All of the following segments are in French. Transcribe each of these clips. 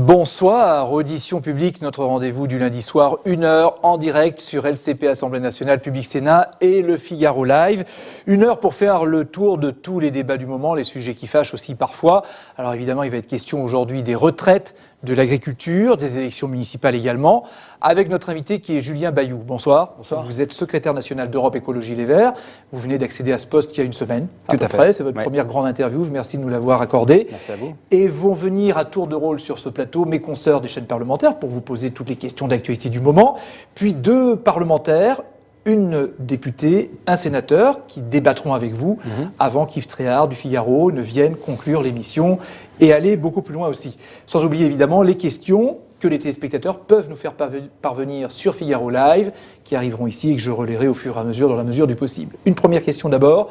Bonsoir, audition publique, notre rendez-vous du lundi soir, 1h en direct sur LCP, Assemblée nationale, Public Sénat et le Figaro Live. 1h pour faire le tour de tous les débats du moment, les sujets qui fâchent aussi parfois. Alors évidemment, il va être question aujourd'hui des retraites, de l'agriculture, des élections municipales également, avec notre invité qui est Julien Bayou. Bonsoir. Bonsoir. Vous êtes secrétaire national d'Europe Écologie Les Verts. Vous venez d'accéder à ce poste il y a une semaine, à peu près. C'est votre première grande interview. Merci de nous l'avoir accordé. Merci à vous. Et vont venir à tour de rôle sur ce plateau mes consoeurs des chaînes parlementaires pour vous poser toutes les questions d'actualité du moment. Puis 2 parlementaires, une députée, un sénateur qui débattront avec vous avant qu'Yves Tréhard du Figaro ne vienne conclure l'émission et aller beaucoup plus loin aussi. Sans oublier évidemment les questions que les téléspectateurs peuvent nous faire parvenir sur Figaro Live, qui arriveront ici et que je relayerai au fur et à mesure, dans la mesure du possible. Une première question d'abord.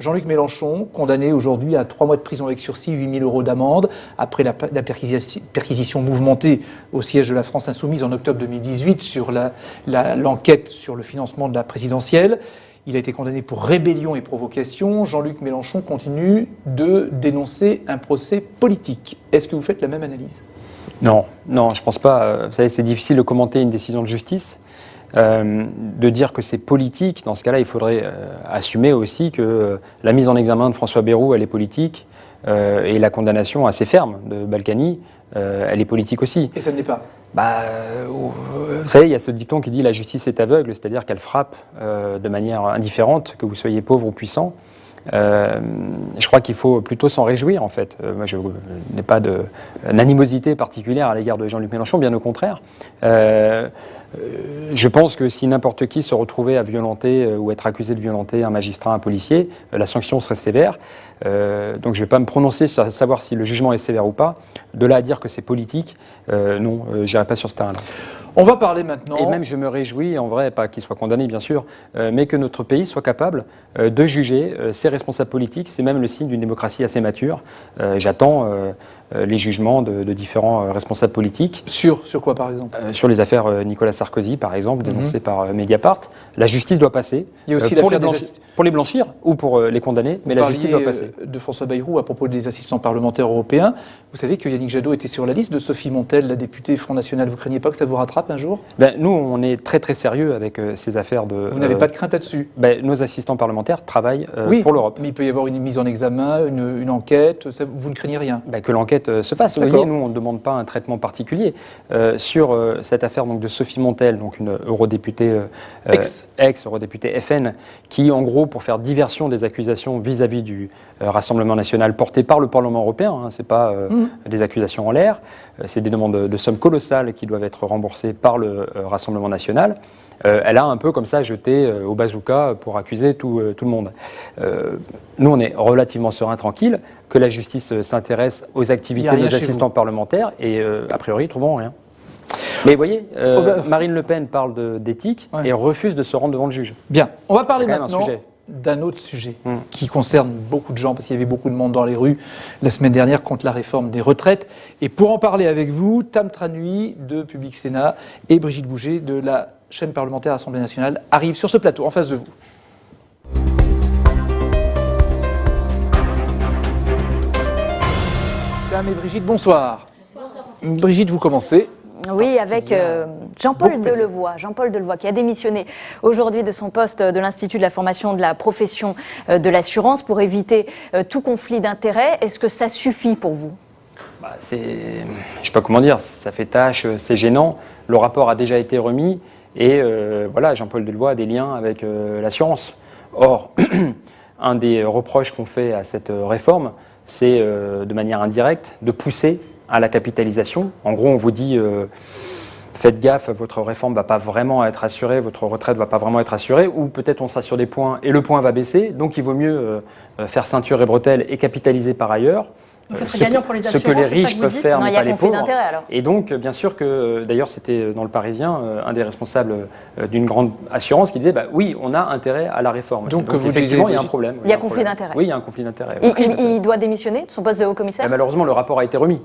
Jean-Luc Mélenchon, condamné aujourd'hui à 3 mois de prison avec sursis, 8 000 € d'amende, après la perquisition mouvementée au siège de la France Insoumise en octobre 2018 sur l'enquête sur le financement de la présidentielle. Il a été condamné pour rébellion et provocation. Jean-Luc Mélenchon continue de dénoncer un procès politique. Est-ce que vous faites la même analyse ? Non, je ne pense pas. Vous savez, c'est difficile de commenter une décision de justice. De dire que c'est politique, dans ce cas-là, il faudrait assumer aussi que la mise en examen de François Bayrou, elle est politique, et la condamnation assez ferme de Balkany, elle est politique aussi. Et ça ne l'est pas ? Vous savez, il y a ce dicton qui dit « la justice est aveugle », c'est-à-dire qu'elle frappe de manière indifférente, que vous soyez pauvre ou puissant. Je crois qu'il faut plutôt s'en réjouir, en fait. Moi, je n'ai pas d'animosité particulière à l'égard de Jean-Luc Mélenchon, bien au contraire. Je pense que si n'importe qui se retrouvait à violenter ou être accusé de violenter un magistrat, un policier, la sanction serait sévère. Donc je ne vais pas me prononcer sur savoir si le jugement est sévère ou pas. De là à dire que c'est politique, non, je n'irai pas sur ce terrain-là. On va parler maintenant... Et même je me réjouis, en vrai, pas qu'il soit condamné bien sûr, mais que notre pays soit capable de juger ses responsables politiques. C'est même le signe d'une démocratie assez mature. J'attends les jugements de différents responsables politiques. Sur quoi par exemple ? Sur les affaires Nicolas Sarkozy par exemple, dénoncées par Mediapart. La justice doit passer. Il y a aussi pour les blanchir ou pour les condamner, mais la justice doit passer. De François Bayrou à propos des assistants parlementaires européens. Vous savez que Yannick Jadot était sur la liste de Sophie Montel, la députée Front National. Vous ne craignez pas que ça vous rattrape un jour ? Nous, on est très très sérieux avec ces affaires de... Vous n'avez pas de crainte là-dessus ? Nos assistants parlementaires travaillent pour l'Europe. Mais il peut y avoir une mise en examen, une enquête, ça, vous ne craignez rien ? Que l'enquête se fasse. Vous voyez, nous, on ne demande pas un traitement particulier. Sur cette affaire donc, de Sophie Montel, donc une eurodéputée, ex-eurodéputée FN, qui, en gros, pour faire diversion des accusations vis-à-vis du Rassemblement national porté par le Parlement européen, ce n'est pas des accusations en l'air, c'est des demandes de sommes colossales qui doivent être remboursées par le Rassemblement national. Elle a un peu comme ça jeté au bazooka pour accuser tout le monde. Nous, on est relativement serein, tranquille, que la justice s'intéresse aux activités des assistants parlementaires et, a priori, ils ne trouveront rien. Mais vous voyez, Marine Le Pen parle d'éthique et refuse de se rendre devant le juge. Bien, on va parler maintenant d'un autre sujet qui concerne beaucoup de gens, parce qu'il y avait beaucoup de monde dans les rues la semaine dernière contre la réforme des retraites. Et pour en parler avec vous, Tam Tranui de Public Sénat et Brigitte Bouget de la chaîne parlementaire Assemblée nationale arrivent sur ce plateau, en face de vous. Tam et Brigitte, bonsoir. Bonsoir. Brigitte, vous commencez. Oui, avec Jean-Paul Delevoye. Jean-Paul Delevoye qui a démissionné aujourd'hui de son poste de l'Institut de la formation de la profession de l'assurance pour éviter tout conflit d'intérêts. Est-ce que ça suffit pour vous ? Je ne sais pas comment dire, ça fait tâche, c'est gênant. Le rapport a déjà été remis et Jean-Paul Delevoye a des liens avec l'assurance. Or, un des reproches qu'on fait à cette réforme, c'est de manière indirecte de pousser à la capitalisation. En gros, on vous dit faites gaffe, votre réforme ne va pas vraiment être assurée, votre retraite ne va pas vraiment être assurée, ou peut-être on sera sur des points et le point va baisser, donc il vaut mieux faire ceinture et bretelles et capitaliser par ailleurs. Ça serait gagnant pour les assurances, ce que les riches peuvent faire, mais pas les pauvres. Alors. Et donc, bien sûr que, d'ailleurs, c'était dans le Parisien, un des responsables d'une grande assurance qui disait, oui, on a intérêt à la réforme. Donc effectivement, il y a un problème. Il y a conflit d'intérêt. Oui, il y a un conflit d'intérêt. Il doit démissionner de son poste de haut-commissaire ? Malheureusement, le rapport a été remis.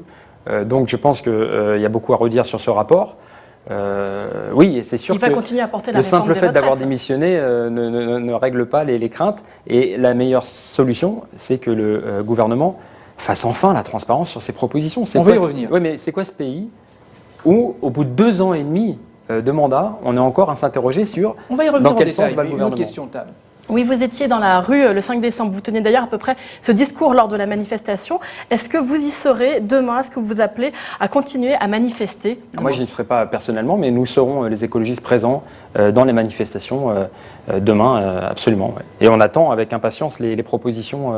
Donc, je pense qu'il y a beaucoup à redire sur ce rapport. Oui, et c'est sûr il va continuer à porter la le réforme simple des fait d'avoir retraites. démissionné ne règle pas les craintes. Et la meilleure solution, c'est que le gouvernement fasse enfin la transparence sur ses propositions. On va y revenir. Oui, mais c'est quoi ce pays où, au bout de 2 ans et demi de mandat, on est encore à s'interroger sur dans quel sens va le gouvernement. Une autre question, Tam. Oui, vous étiez dans la rue le 5 décembre. Vous teniez d'ailleurs à peu près ce discours lors de la manifestation. Est-ce que vous y serez demain? Est-ce que vous vous appelez à continuer à manifester? Moi, je n'y serai pas personnellement, mais nous serons les écologistes présents dans les manifestations demain, absolument. Ouais. Et on attend avec impatience les propositions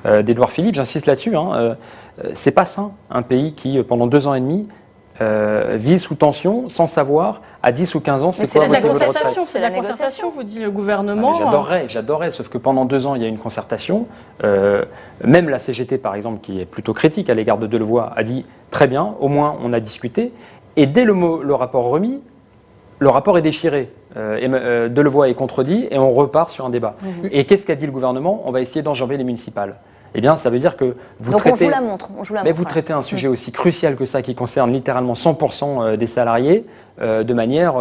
d'Édouard Philippe. J'insiste là-dessus. C'est pas sain, un pays qui, pendant 2 ans et demi, vit sous tension, sans savoir, à 10 ou 15 ans, c'est quoi votre niveau de retraite. C'est la concertation, vous dit le gouvernement. J'adorerais, sauf que pendant 2 ans, il y a une concertation. Même la CGT, par exemple, qui est plutôt critique à l'égard de Delevoye, a dit très bien, au moins on a discuté. Et dès le rapport remis, le rapport est déchiré. Delevoye est contredit et on repart sur un débat. Et qu'est-ce qu'a dit le gouvernement? On va essayer d'enjamber les municipales. Eh bien, ça veut dire que vous traitez... on joue la montre. Mais vous traitez un sujet aussi crucial que ça, qui concerne littéralement 100% des salariés, de manière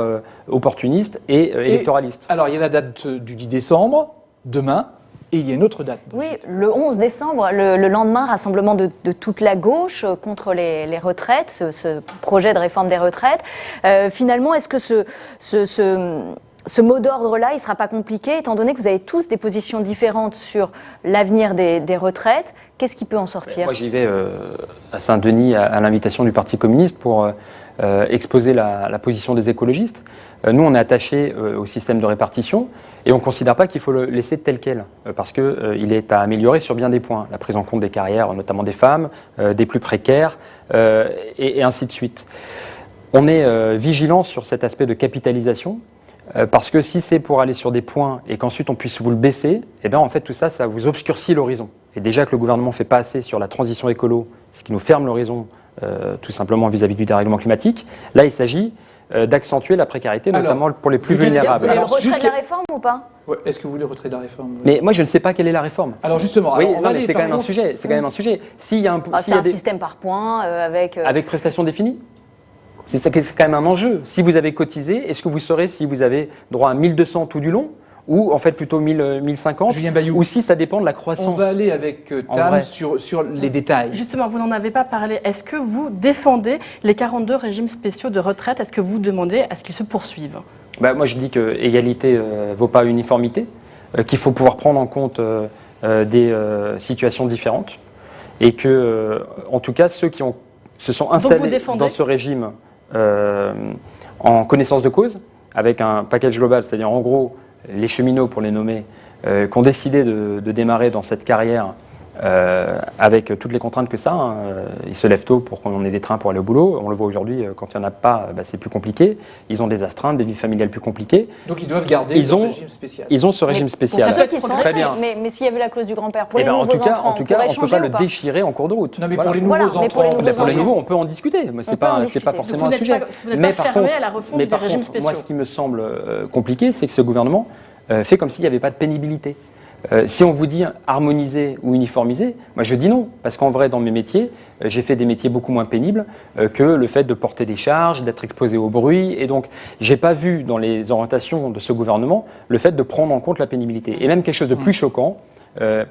opportuniste et électoraliste. Alors, il y a la date du 10 décembre, demain, et il y a une autre date. Oui, le 11 décembre, le lendemain, rassemblement de toute la gauche contre les retraites, ce projet de réforme des retraites. Finalement, est-ce que ce mot d'ordre-là, il ne sera pas compliqué, étant donné que vous avez tous des positions différentes sur l'avenir des retraites? Qu'est-ce qui peut en sortir? Moi, j'y vais à Saint-Denis à l'invitation du Parti communiste pour exposer la position des écologistes. Nous, on est attachés au système de répartition et on ne considère pas qu'il faut le laisser tel quel, parce qu'il est à améliorer sur bien des points. La prise en compte des carrières, notamment des femmes, des plus précaires, et ainsi de suite. On est vigilant sur cet aspect de capitalisation. Parce que si c'est pour aller sur des points et qu'ensuite on puisse vous le baisser, eh bien en fait tout ça, ça vous obscurcit l'horizon. Et déjà que le gouvernement ne fait pas assez sur la transition écolo, ce qui nous ferme l'horizon tout simplement vis-à-vis du dérèglement climatique, là il s'agit d'accentuer la précarité, notamment pour les plus vulnérables. Vous voulez le retrait de la réforme ou pas? Est-ce que vous voulez le retrait de la réforme? Mais moi je ne sais pas quelle est la réforme. Alors justement, oui, c'est quand même un sujet. C'est quand même un sujet. S'il y a c'est un système par points avec prestation définie. C'est quand même un enjeu. Si vous avez cotisé, est-ce que vous saurez si vous avez droit à 1200 tout du long ou en fait plutôt 1050 Julien Bayou. Ou si ça dépend de la croissance? On va aller avec Tam sur les détails. Justement, vous n'en avez pas parlé. Est-ce que vous défendez les 42 régimes spéciaux de retraite? Est-ce que vous demandez à ce qu'ils se poursuivent? Moi, je dis que égalité ne vaut pas uniformité, qu'il faut pouvoir prendre en compte des situations différentes et que, en tout cas, ceux qui se sont installés dans ce régime en connaissance de cause, avec un package global, c'est-à-dire en gros les cheminots, pour les nommer, qui ont décidé de démarrer dans cette carrière avec toutes les contraintes que ça. Ils se lèvent tôt pour qu'on ait des trains pour aller au boulot. On le voit aujourd'hui, quand il n'y en a pas, c'est plus compliqué. Ils ont des astreintes, des vies familiales plus compliquées. Donc ils doivent garder le régime spécial. Ils ont ce régime spécial. Très bien. Mais s'il y avait la clause du grand-père, pour les nouveaux entrants, en tout cas, on ne peut pas le déchirer en cours de route. Non, mais pour les nouveaux entrants, pour les nouveaux, on peut en discuter. C'est pas forcément un sujet. Mais par contre, moi, ce qui me semble compliqué, c'est que ce gouvernement fait comme s'il n'y avait pas de pénibilité. Si on vous dit harmoniser ou uniformiser, moi je dis non, parce qu'en vrai dans mes métiers, j'ai fait des métiers beaucoup moins pénibles que le fait de porter des charges, d'être exposé au bruit, et donc j'ai pas vu dans les orientations de ce gouvernement le fait de prendre en compte la pénibilité. Et même quelque chose de plus choquant,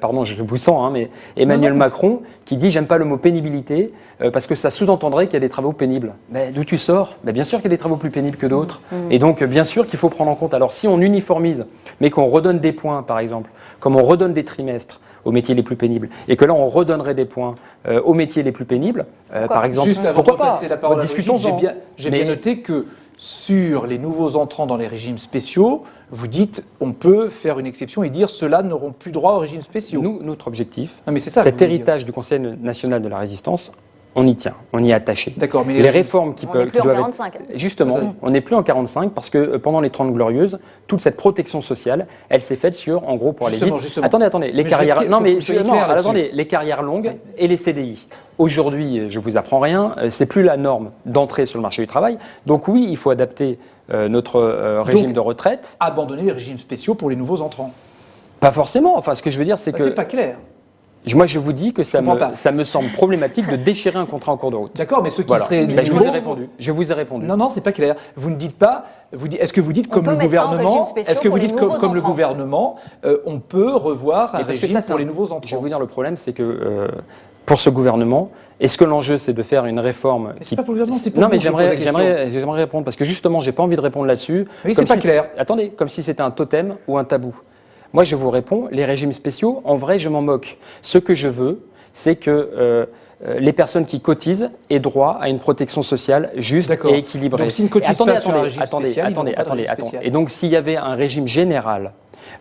pardon, je vous sens, mais Emmanuel Macron qui dit j'aime pas le mot pénibilité parce que ça sous-entendrait qu'il y a des travaux pénibles. D'où tu sors? Bien sûr qu'il y a des travaux plus pénibles que d'autres. Et donc bien sûr qu'il faut prendre en compte. Alors si on uniformise, mais qu'on redonne des points par exemple, comme on redonne des trimestres aux métiers les plus pénibles, et que là on redonnerait des points aux métiers les plus pénibles, par exemple, juste avant pourquoi de passer la parole, discutons-en. J'ai bien noté que sur les nouveaux entrants dans les régimes spéciaux, vous dites on peut faire une exception et dire ceux-là n'auront plus droit aux régimes spéciaux. Notre objectif, non, mais c'est ça, cet héritage du Conseil national de la résistance, on y tient, on y est attaché. D'accord, mais les réformes qui doivent être... Justement, on n'est plus en 45 parce que pendant les 30 Glorieuses, toute cette protection sociale, elle s'est faite sur, en gros, pour aller vite. Attendez, les carrières... les carrières longues et les CDI. Aujourd'hui, je vous apprends rien, c'est plus la norme d'entrée sur le marché du travail. Donc oui, il faut adapter notre régime de retraite. Abandonner les régimes spéciaux pour les nouveaux entrants. Pas forcément. Enfin, ce que je veux dire, c'est que... C'est pas clair. Moi, je vous dis que ça me semble problématique de déchirer un contrat en cours de route. D'accord, mais ceux qui seraient je vous ai répondu. Je vous ai répondu. Non, c'est pas clair. Vous ne dites pas. Est-ce que vous dites comme le gouvernement? Est-ce que vous dites comme le gouvernement, on peut revoir un régime pour les nouveaux entrants? Je vais vous dire, le problème, c'est que pour ce gouvernement, est-ce que l'enjeu, c'est de faire une réforme C'est pas pour le gouvernement, c'est pour Non, vous, mais je pose la question. j'aimerais répondre, parce que justement, j'ai pas envie de répondre là-dessus. Oui, c'est pas clair. Attendez, comme si c'était un totem ou un tabou. Moi, je vous réponds, les régimes spéciaux, en vrai, je m'en moque. Ce que je veux, c'est que les personnes qui cotisent aient droit à une protection sociale juste et équilibrée. Donc, s'ils ne cotisent pas sur un régime spécial, attendez. Et donc, s'il y avait un régime général,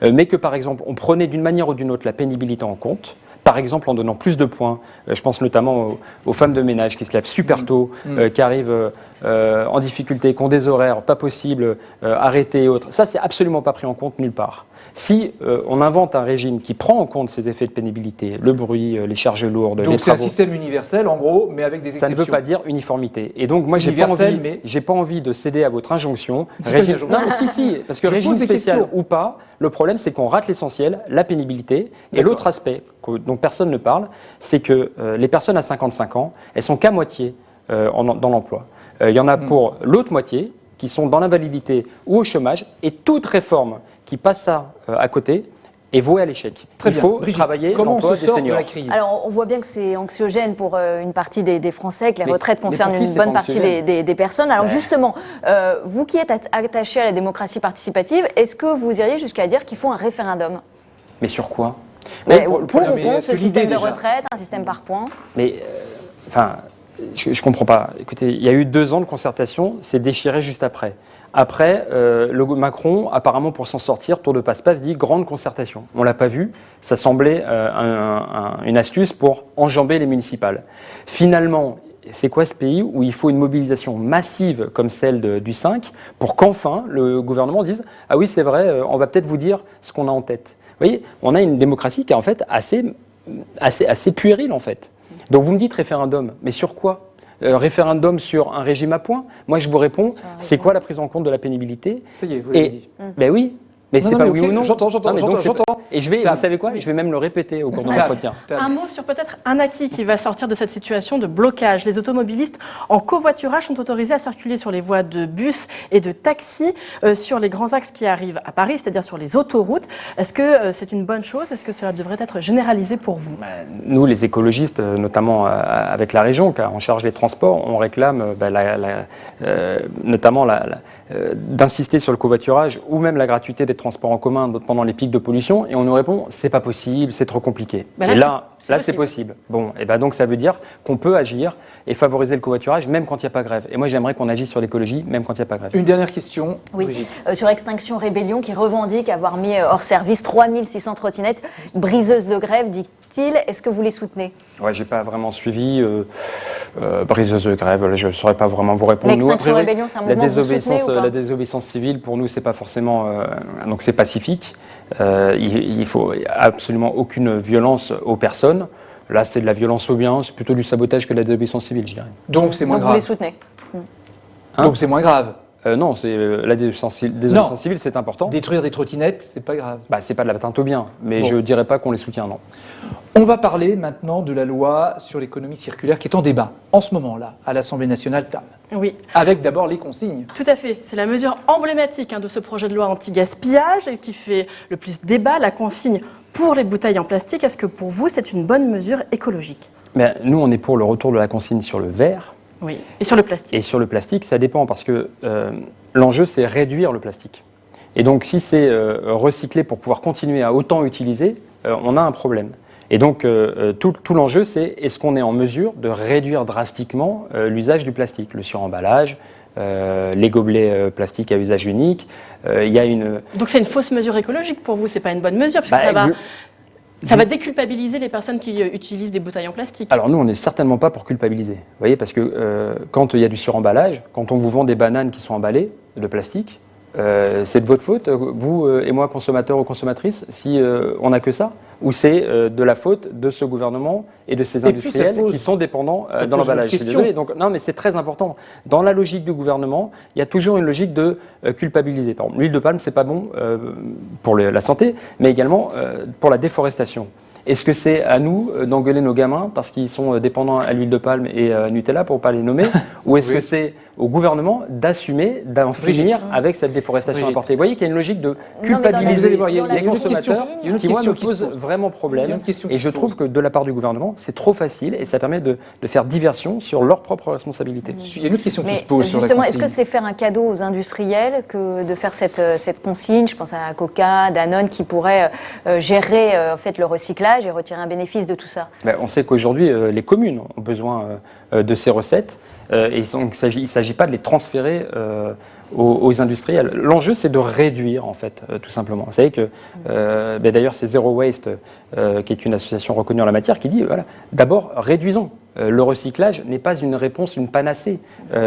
mais que, par exemple, on prenait d'une manière ou d'une autre la pénibilité en compte, par exemple en donnant plus de points, je pense notamment aux femmes de ménage qui se lèvent super tôt, qui arrivent en difficulté, qui ont des horaires pas possibles, arrêtés et autres. Ça, c'est absolument pas pris en compte nulle part. Si on invente un régime qui prend en compte ces effets de pénibilité, le bruit, les charges lourdes, les travaux... Donc c'est un système universel, en gros, mais avec des exceptions. Ça ne veut pas dire uniformité. Et donc moi, j'ai pas envie de céder à votre injonction. Régime... Non, mais si, parce que régime spécial ou pas, le problème, c'est qu'on rate l'essentiel, la pénibilité. Et l'autre aspect dont personne ne parle, c'est que les personnes à 55 ans, elles sont qu'à moitié dans l'emploi. Il y en a pour l'autre moitié qui sont dans l'invalidité ou au chômage, et toute réforme qui passe ça à côté est vouée à l'échec. Il faut travailler l'emploi des seniors. Alors, on voit bien que c'est anxiogène pour une partie des Français, que les retraites concernent une bonne partie des personnes. Alors justement, vous qui êtes attaché à la démocratie participative, est-ce que vous iriez jusqu'à dire qu'il faut un référendum? Mais sur quoi? Pour ou contre ce système de retraite, un système par points? Mais, je ne comprends pas. Écoutez, il y a eu 2 ans de concertation, c'est déchiré juste après. Après, Macron, apparemment pour s'en sortir, tour de passe-passe, dit grande concertation. On ne l'a pas vu, ça semblait une astuce pour enjamber les municipales. Finalement, c'est quoi ce pays où il faut une mobilisation massive comme celle du 5 pour qu'enfin le gouvernement dise « Ah oui, c'est vrai, on va peut-être vous dire ce qu'on a en tête ». Vous voyez, on a une démocratie qui est en fait assez puérile en fait. Donc vous me dites référendum, mais sur quoi? Référendum sur un régime à points? Moi je vous réponds, c'est quoi la prise en compte de la pénibilité? Ça y est, vous l'avez dit. Ben oui, mais c'est pas oui ou non. J'entends. Et vous savez quoi? Je vais même le répéter au cours de l'entretien. Un mot sur peut-être un acquis qui va sortir de cette situation de blocage. Les automobilistes en covoiturage sont autorisés à circuler sur les voies de bus et de taxi sur les grands axes qui arrivent à Paris, c'est-à-dire sur les autoroutes. Est-ce que c'est une bonne chose? Est-ce que cela devrait être généralisé pour vous? Nous, les écologistes, notamment avec la région, car on charge les transports, on réclame notamment d'insister sur le covoiturage ou même la gratuité des transports en commun pendant les pics de pollution, et on nous répond c'est pas possible, c'est trop compliqué. Et là c'est possible. Bon, et ben donc ça veut dire qu'on peut agir et favoriser le covoiturage même quand il n'y a pas grève. Et moi j'aimerais qu'on agisse sur l'écologie même quand il n'y a pas grève. Une dernière question, Brigitte. Sur Extinction Rébellion qui revendique avoir mis hors service 3600 trottinettes briseuses de grève, dit-il. Est-ce que vous les soutenez? Ouais, j'ai pas vraiment suivi briseuses de grève, je ne saurais pas vraiment vous répondre. L'Extinction Rébellion, c'est un mouvement que vous soutenez ou pas? La désobéissance civile, pour nous, c'est pas forcément... donc c'est pacifique. Il faut absolument aucune violence aux personnes. Là, c'est de la violence aux biens, c'est plutôt du sabotage que de la désobéissance civile, je dirais. Donc c'est moins grave. Vous les soutenez? Donc c'est moins grave. Non, c'est la désobéissance civile, c'est important. Détruire des trottinettes, c'est pas grave. C'est pas de l'atteinte aux biens, mais je dirais pas qu'on les soutient, non. On va parler maintenant de la loi sur l'économie circulaire qui est en débat en ce moment-là à l'Assemblée nationale, Tam. Oui. Avec d'abord les consignes. Tout à fait. C'est la mesure emblématique de ce projet de loi anti-gaspillage et qui fait le plus débat, la consigne pour les bouteilles en plastique. Est-ce que pour vous, c'est une bonne mesure écologique? Nous, on est pour le retour de la consigne sur le verre. Oui, et sur le plastique. Et sur le plastique, ça dépend parce que l'enjeu, c'est réduire le plastique. Et donc, si c'est recyclé pour pouvoir continuer à autant utiliser, on a un problème. Et donc, tout l'enjeu, c'est est-ce qu'on est en mesure de réduire drastiquement l'usage du plastique, le suremballage, les gobelets plastiques à usage unique. Donc, c'est une fausse mesure écologique pour vous, c'est pas une bonne mesure, parce que ça va déculpabiliser les personnes qui utilisent des bouteilles en plastique. Alors nous, on n'est certainement pas pour culpabiliser. Vous voyez, parce que quand il y a du suremballage, quand on vous vend des bananes qui sont emballées de plastique, c'est de votre faute, vous et moi, consommateurs ou consommatrices, si on n'a que ça? Ou c'est de la faute de ce gouvernement et de ces industriels qui sont dépendants dans l'emballage? Je suis désolé. Donc, non, mais c'est très important. Dans la logique du gouvernement, il y a toujours une logique de culpabiliser. Par exemple, l'huile de palme, c'est pas bon pour la santé, mais également pour la déforestation. Est-ce que c'est à nous d'engueuler nos gamins parce qu'ils sont dépendants à l'huile de palme et à Nutella, pour ne pas les nommer? Ou est-ce que c'est au gouvernement d'assumer, d'en finir avec cette déforestation importée. Vous voyez qu'il y a une logique de culpabiliser les consommateurs qui, moi, me pose vraiment problème. Et je trouve que de la part du gouvernement, c'est trop facile et ça permet de faire diversion sur leurs propres responsabilités. Il y a une autre question qui se pose sur la consigne. Justement, est-ce que c'est faire un cadeau aux industriels que de faire cette consigne? Je pense à Coca, Danone, qui pourraient gérer en fait, le recyclage et retirer un bénéfice de tout ça. On sait qu'aujourd'hui, les communes ont besoin de ces recettes et il ne s'agit pas de les transférer aux industriels. L'enjeu, c'est de réduire, en fait, tout simplement. Vous savez que, d'ailleurs, c'est Zero Waste, qui est une association reconnue en la matière, qui dit, voilà, d'abord, réduisons. Le recyclage n'est pas une réponse, une panacée.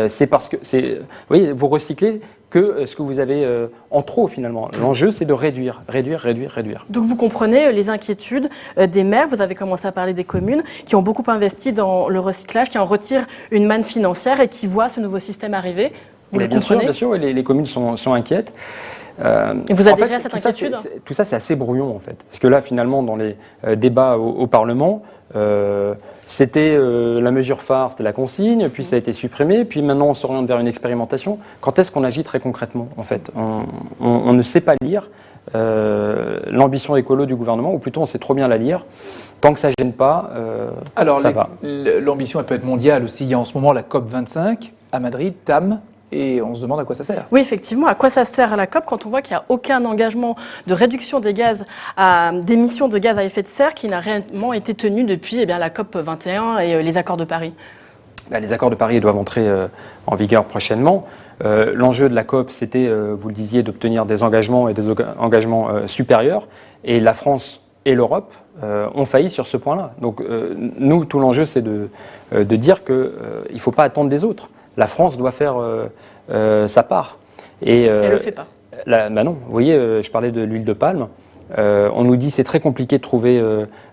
C'est parce que, vous voyez, vous recyclez que ce que vous avez en trop, finalement. L'enjeu, c'est de réduire. Donc, vous comprenez les inquiétudes des maires. Vous avez commencé à parler des communes qui ont beaucoup investi dans le recyclage, qui en retirent une manne financière et qui voient ce nouveau système arriver. Vous le comprenez ? Bien sûr, les communes sont inquiètes. Et vous adhérez à cette inquiétude ? Tout ça, c'est assez brouillon, en fait. Parce que là, finalement, dans les débats au Parlement, c'était la mesure phare, c'était la consigne, puis ça a été supprimé, puis maintenant on s'oriente vers une expérimentation. Quand est-ce qu'on agit très concrètement, en fait ? On ne sait pas lire l'ambition écolo du gouvernement, ou plutôt on sait trop bien la lire. Tant que ça ne gêne pas, ça va. L'ambition, elle peut être mondiale aussi. Il y a en ce moment la COP25 à Madrid, TAM. Et on se demande à quoi ça sert. Oui, effectivement, à quoi ça sert à la COP quand on voit qu'il n'y a aucun engagement de réduction des d'émissions de gaz à effet de serre qui n'a réellement été tenu depuis la COP 21 et les accords de Paris. Les accords de Paris doivent entrer en vigueur prochainement. L'enjeu de la COP, c'était, vous le disiez, d'obtenir des engagements et des engagements supérieurs. Et la France et l'Europe ont failli sur ce point-là. Donc nous, tout l'enjeu, c'est de dire qu'il ne faut pas attendre des autres. La France doit faire sa part. Et, elle ne le fait pas. Non, vous voyez, je parlais de l'huile de palme. On nous dit que c'est très compliqué de trouver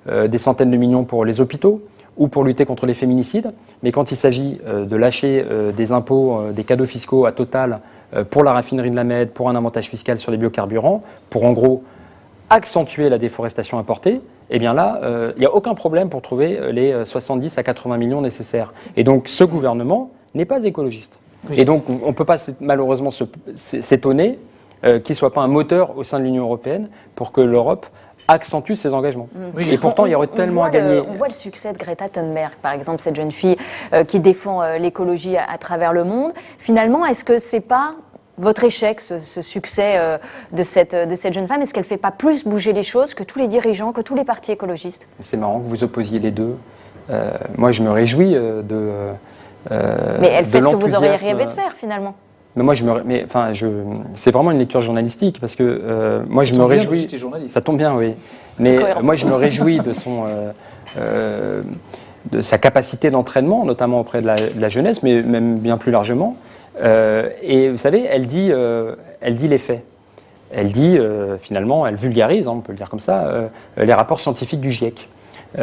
des centaines de millions pour les hôpitaux ou pour lutter contre les féminicides. Mais quand il s'agit de lâcher des impôts, des cadeaux fiscaux à Total pour la raffinerie de la Mède, pour un avantage fiscal sur les biocarburants, pour en gros accentuer la déforestation importée, eh bien là, il n'y a aucun problème pour trouver les 70 à 80 millions nécessaires. Et donc ce gouvernement n'est pas écologiste. Oui. Et donc, on ne peut pas malheureusement s'étonner qu'il ne soit pas un moteur au sein de l'Union européenne pour que l'Europe accentue ses engagements. Oui. Et pourtant, il y aurait tellement à gagner. On voit le succès de Greta Thunberg, par exemple, cette jeune fille qui défend l'écologie à travers le monde. Finalement, est-ce que ce n'est pas votre échec, ce succès de cette jeune femme? Est-ce qu'elle ne fait pas plus bouger les choses que tous les dirigeants, que tous les partis écologistes? C'est marrant que vous opposiez les deux. Moi, je me réjouis mais elle fait ce que vous auriez rêvé de faire, finalement. Mais moi, c'est vraiment une lecture journalistique, parce que moi, je me réjouis. Ça tombe bien, oui. Mais moi, je me réjouis de sa capacité d'entraînement, notamment auprès de la jeunesse, mais même bien plus largement. Et vous savez, elle dit les faits. Elle dit, finalement, elle vulgarise, on peut le dire comme ça, les rapports scientifiques du GIEC. Et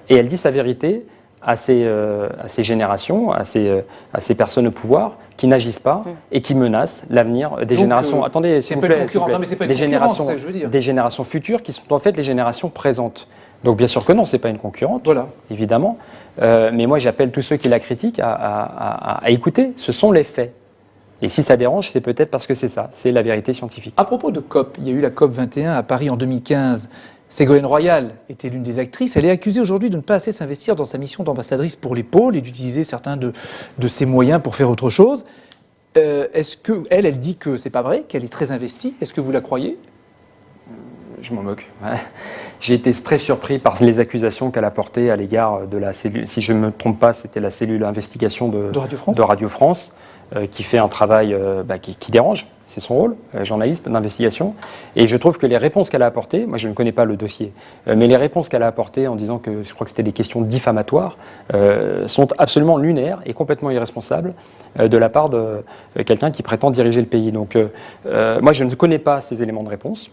elle dit sa vérité à ces générations, à ces personnes au pouvoir qui n'agissent pas et qui menacent l'avenir des générations. Attendez, s'il vous plaît, non, mais c'est pas une concurrence, c'est ça que je veux dire. Des générations futures qui sont en fait les générations présentes. Donc bien sûr que non, c'est pas une concurrente, voilà. Évidemment. Mais moi, j'appelle tous ceux qui la critiquent à écouter. Ce sont les faits. Et si ça dérange, c'est peut-être parce que c'est ça, c'est la vérité scientifique. À propos de COP, il y a eu la COP 21 à Paris en 2015. Ségolène Royal était l'une des actrices. Elle est accusée aujourd'hui de ne pas assez s'investir dans sa mission d'ambassadrice pour les pôles et d'utiliser certains de ses moyens pour faire autre chose. Est-ce que elle dit que c'est pas vrai, qu'elle est très investie? Est-ce que vous la croyez? Je m'en moque. J'ai été très surpris par les accusations qu'elle a portées à l'égard de la cellule, si je ne me trompe pas, c'était la cellule investigation de Radio France, qui fait un travail qui dérange. C'est son rôle, journaliste d'investigation. Et je trouve que les réponses qu'elle a apportées, moi je ne connais pas le dossier, mais les réponses qu'elle a apportées en disant que je crois que c'était des questions diffamatoires, sont absolument lunaires et complètement irresponsables de la part de quelqu'un qui prétend diriger le pays. Donc moi je ne connais pas ces éléments de réponse.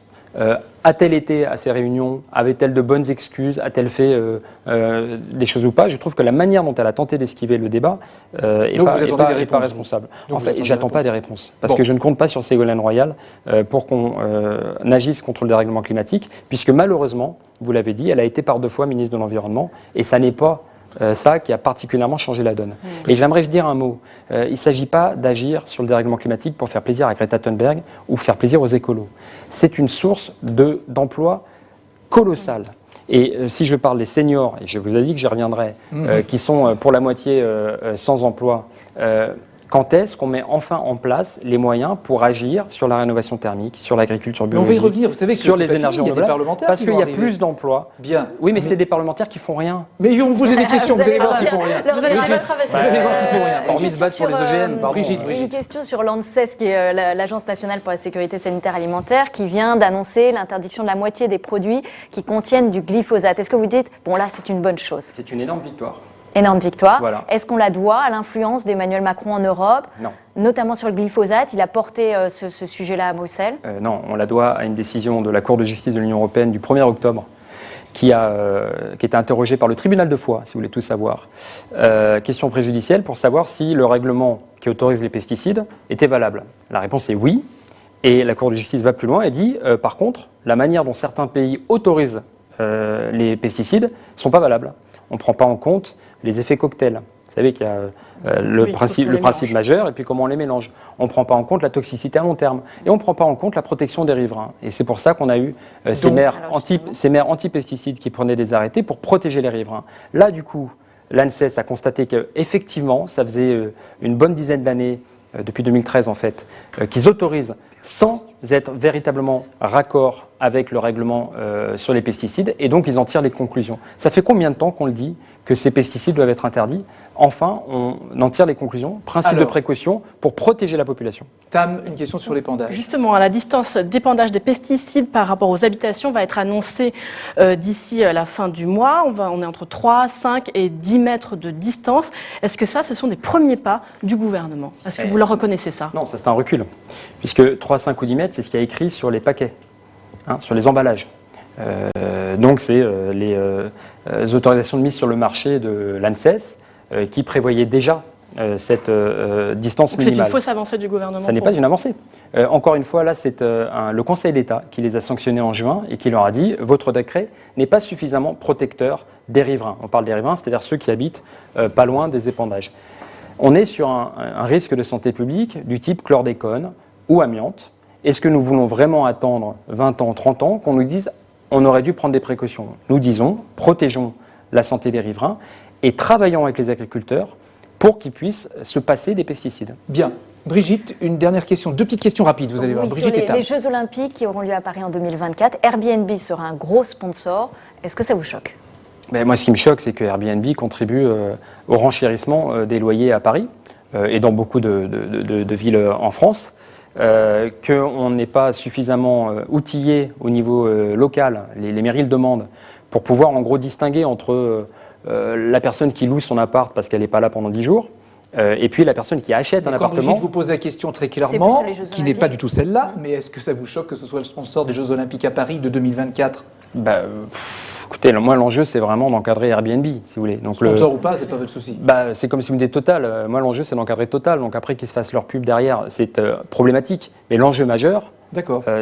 A-t-elle été à ces réunions? Avait-elle de bonnes excuses? A-t-elle fait des choses ou pas? Je trouve que la manière dont elle a tenté d'esquiver le débat n'est pas responsable. En fait, j'attends pas des réponses. Parce que je ne compte pas sur Ségolène Royal pour qu'on agisse contre le dérèglement climatique, puisque malheureusement, vous l'avez dit, elle a été par 2 fois ministre de l'Environnement, et ça n'est pas ça qui a particulièrement changé la donne. Et j'aimerais dire un mot. Il ne s'agit pas d'agir sur le dérèglement climatique pour faire plaisir à Greta Thunberg ou faire plaisir aux écolos. C'est une source d'emploi colossale. Et si je parle des seniors, et je vous ai dit que j'y reviendrai, qui sont pour la moitié sans emploi, quand est-ce qu'on met enfin en place les moyens pour agir sur la rénovation thermique, sur l'agriculture biologique, on va y revenir, vous savez que sur les énergies renouvelables, parce qu'il y a plus d'emplois. Bien. Oui, mais c'est des parlementaires qui font rien. Mais ils vont vous poser des questions, vous allez voir s'ils font rien. Vous allez voir s'ils font rien. Hormis se battre pour les OGM. Brigitte. Une question sur l'ANSES, qui est l'Agence nationale pour la sécurité sanitaire alimentaire, qui vient d'annoncer l'interdiction de la moitié des produits qui contiennent du glyphosate. Est-ce que vous dites, bon là, c'est une bonne chose? C'est une énorme victoire. Énorme victoire. Voilà. Est-ce qu'on la doit à l'influence d'Emmanuel Macron en Europe? Non. Notamment sur le glyphosate, il a porté ce sujet-là à Bruxelles? Non, on la doit à une décision de la Cour de justice de l'Union européenne du 1er octobre, qui était interrogée par le tribunal de Foix, si vous voulez tout savoir. Question préjudicielle pour savoir si le règlement qui autorise les pesticides était valable. La réponse est oui. Et la Cour de justice va plus loin et dit, par contre, la manière dont certains pays autorisent les pesticides ne sont pas valables. On ne prend pas en compte les effets cocktails. Vous savez qu'il y a le principe majeur et puis comment on les mélange. On ne prend pas en compte la toxicité à long terme. Et on ne prend pas en compte la protection des riverains. Et c'est pour ça qu'on a eu ces maires anti-pesticides qui prenaient des arrêtés pour protéger les riverains. Là, du coup, l'ANSES a constaté qu'effectivement, ça faisait une bonne dizaine d'années, depuis 2013 en fait, qu'ils autorisent sans être véritablement raccord avec le règlement sur les pesticides, et donc ils en tirent les conclusions. Ça fait combien de temps qu'on le dit que ces pesticides doivent être interdits? Enfin, on en tire les conclusions. Principe de précaution pour protéger la population. Tam, une question sur l'épandage. Justement, la distance d'épandage des pesticides par rapport aux habitations va être annoncée d'ici la fin du mois. On est entre 3, 5 et 10 mètres de distance. Est-ce que ce sont des premiers pas du gouvernement? Est-ce que vous leur reconnaissez ça? Non, ça c'est un recul. Puisque 3, 5 ou 10 mètres, c'est ce qu'il y a écrit sur les paquets, sur les emballages. Donc c'est les autorisations de mise sur le marché de l'ANSES qui prévoyaient déjà cette distance minimale. C'est une fausse avancée du gouvernement? Ça n'est pas une avancée. Encore une fois, là, c'est le Conseil d'État qui les a sanctionnés en juin et qui leur a dit « Votre décret n'est pas suffisamment protecteur des riverains ». On parle des riverains, c'est-à-dire ceux qui habitent pas loin des épandages. On est sur un risque de santé publique du type chlordécone ou amiante. Est-ce que nous voulons vraiment attendre 20 ans, 30 ans qu'on nous dise on aurait dû prendre des précautions? Nous disons, protégeons la santé des riverains et travaillons avec les agriculteurs pour qu'ils puissent se passer des pesticides. Bien. Brigitte, une dernière question. 2 petites questions rapides, vous allez voir. Brigitte sur les Jeux Olympiques qui auront lieu à Paris en 2024, Airbnb sera un gros sponsor. Est-ce que ça vous choque? Moi, ce qui me choque, c'est que Airbnb contribue au renchérissement des loyers à Paris et dans beaucoup de villes en France. Qu'on n'est pas suffisamment outillé au niveau local, les mairies le demandent, pour pouvoir en gros distinguer entre la personne qui loue son appart parce qu'elle n'est pas là pendant 10 jours, et puis la personne qui achète un appartement. Brigitte vous pose la question très clairement, qui n'est pas du tout celle-là, mais est-ce que ça vous choque que ce soit le sponsor des Jeux Olympiques à Paris de 2024 ? Écoutez, moi l'enjeu c'est vraiment d'encadrer Airbnb, si vous voulez. Donc, sponsor ou pas, c'est pas votre souci. C'est comme si vous me dites Total. Moi l'enjeu c'est d'encadrer Total. Donc après qu'ils se fassent leur pub derrière, c'est problématique. Mais l'enjeu majeur,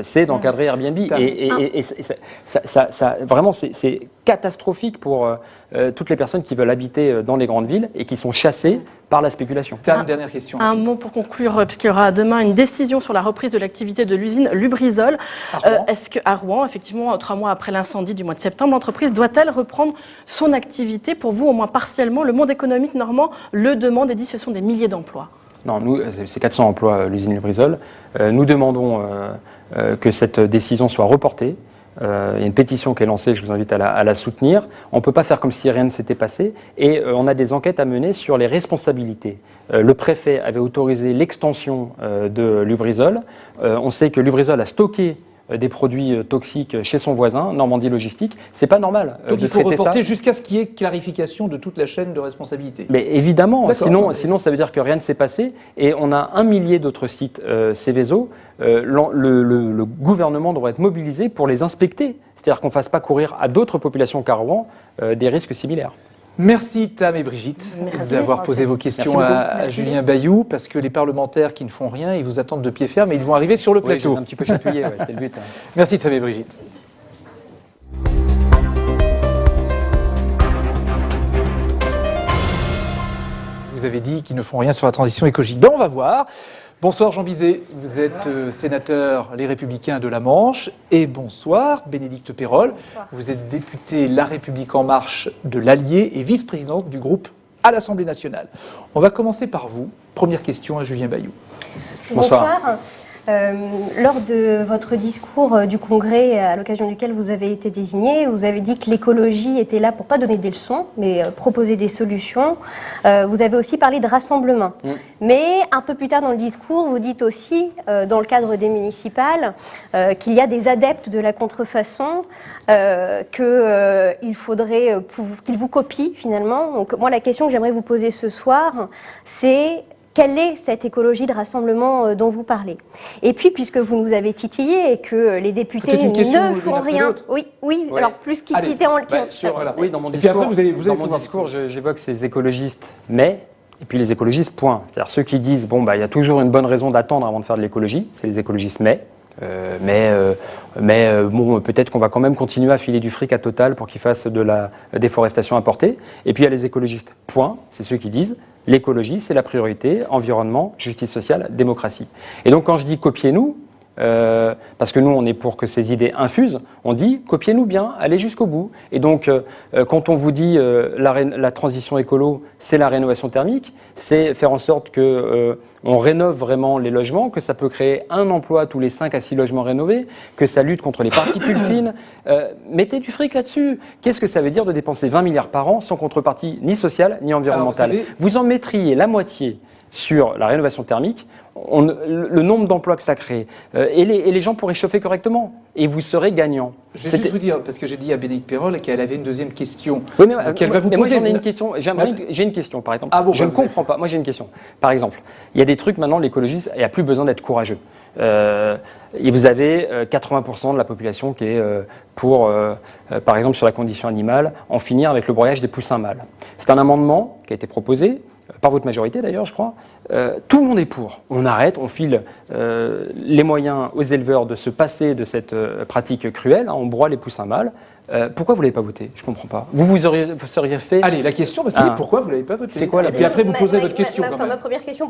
c'est d'encadrer Airbnb. Et ça, vraiment c'est catastrophique pour toutes les personnes qui veulent habiter dans les grandes villes et qui sont chassées par la spéculation. Dernière question. Un mot pour conclure, puisqu'il y aura demain une décision sur la reprise de l'activité de l'usine Lubrizol. Est-ce qu'à Rouen, effectivement, 3 mois après l'incendie du mois de septembre, l'entreprise doit-elle reprendre son activité? Pour vous, au moins partiellement, le monde économique normand le demande et dit que ce sont des milliers d'emplois. Non, nous, c'est 400 emplois, l'usine Lubrizol. Nous demandons que cette décision soit reportée. Il y a une pétition qui est lancée, je vous invite à la soutenir. On ne peut pas faire comme si rien ne s'était passé. Et on a des enquêtes à mener sur les responsabilités. Le préfet avait autorisé l'extension de Lubrizol. On sait que Lubrizol a stocké des produits toxiques chez son voisin, Normandie Logistique. C'est pas normal Donc de il faut traiter reporter ça jusqu'à ce qu'il y ait clarification de toute la chaîne de responsabilité. Mais évidemment, sinon ça veut dire que rien ne s'est passé. Et on a 1 millier d'autres sites Céveso. Le gouvernement devrait être mobilisé pour les inspecter. C'est-à-dire qu'on ne fasse pas courir à d'autres populations qu'à Rouen des risques similaires. Merci Tam et Brigitte d'avoir posé vos questions à Julien Bayou, parce que les parlementaires qui ne font rien, ils vous attendent de pied ferme et ils vont arriver sur le plateau. Oui, un petit peu chatouillé, c'était le but. Merci Tam et Brigitte. vous avez dit qu'ils ne font rien sur la transition écologique. Ben, on va voir. Bonsoir Jean Bizet, vous êtes sénateur Les Républicains de la Manche. Et bonsoir Bénédicte Perrol, vous êtes député La République En Marche de l'Allier et vice-présidente du groupe à l'Assemblée nationale. On va commencer par vous. Première question à Julien Bayou. Bonsoir. Lors de votre discours du Congrès, à l'occasion duquel vous avez été désigné, vous avez dit que l'écologie était là pour pas donner des leçons, mais proposer des solutions. Vous avez aussi parlé de rassemblement. Mais un peu plus tard dans le discours, vous dites aussi, dans le cadre des municipales, qu'il y a des adeptes de la contrefaçon, qu'il faudrait qu'ils vous copient finalement. Donc moi, la question que j'aimerais vous poser ce soir, c'est: quelle est cette écologie de rassemblement dont vous parlez? Et puis, puisque vous nous avez titillé et que les députés ne font rien... Oui, ouais. Alors plus qui était en... Voilà. Oui, dans mon discours, j'évoque ces écologistes, mais... Et puis les écologistes, point. C'est-à-dire ceux qui disent, bon, il y a toujours une bonne raison d'attendre avant de faire de l'écologie, c'est les écologistes, mais bon, peut-être qu'on va quand même continuer à filer du fric à Total pour qu'ils fassent de la déforestation importée. Et puis il y a les écologistes, point. C'est ceux qui disent l'écologie, c'est la priorité, environnement, justice sociale, démocratie. Et donc quand je dis copiez-nous, parce que nous on est pour que ces idées infusent, on dit copiez-nous bien, allez jusqu'au bout. Et donc quand on vous dit la transition écolo, c'est la rénovation thermique, c'est faire en sorte que on rénove vraiment les logements, que ça peut créer un emploi tous les 5 à 6 logements rénovés, que ça lutte contre les particules fines. Mettez du fric là-dessus. Qu'est-ce que ça veut dire de dépenser 20 milliards par an sans contrepartie ni sociale ni environnementale? Alors, vous en mettriez la moitié sur la rénovation thermique, le nombre d'emplois que ça crée, et les gens pourraient chauffer correctement, et vous serez gagnant. Je vais juste vous dire, parce que j'ai dit à Bénédicte Perrol qu'elle avait une deuxième question. Oui, mais qu'elle va vous poser. Moi, j'en ai une question. J'ai une question, par exemple. Ah bon, je ne comprends pas. Moi, j'ai une question. Par exemple, il y a des trucs maintenant, l'écologiste, il n'y a plus besoin d'être courageux. Et vous avez 80% de la population qui est pour, par exemple, sur la condition animale, en finir avec le broyage des poussins mâles. C'est un amendement qui a été proposé, par votre majorité d'ailleurs, je crois. Tout le monde est pour. On arrête, on file les moyens aux éleveurs de se passer de cette pratique cruelle, on broie les poussins mâles. Pourquoi vous ne l'avez pas voté? Je ne comprends pas. Vous seriez fait... Allez, la question, c'est pourquoi vous ne l'avez pas voté? C'est quoi, et puis après, vous poserez votre question. Ma première question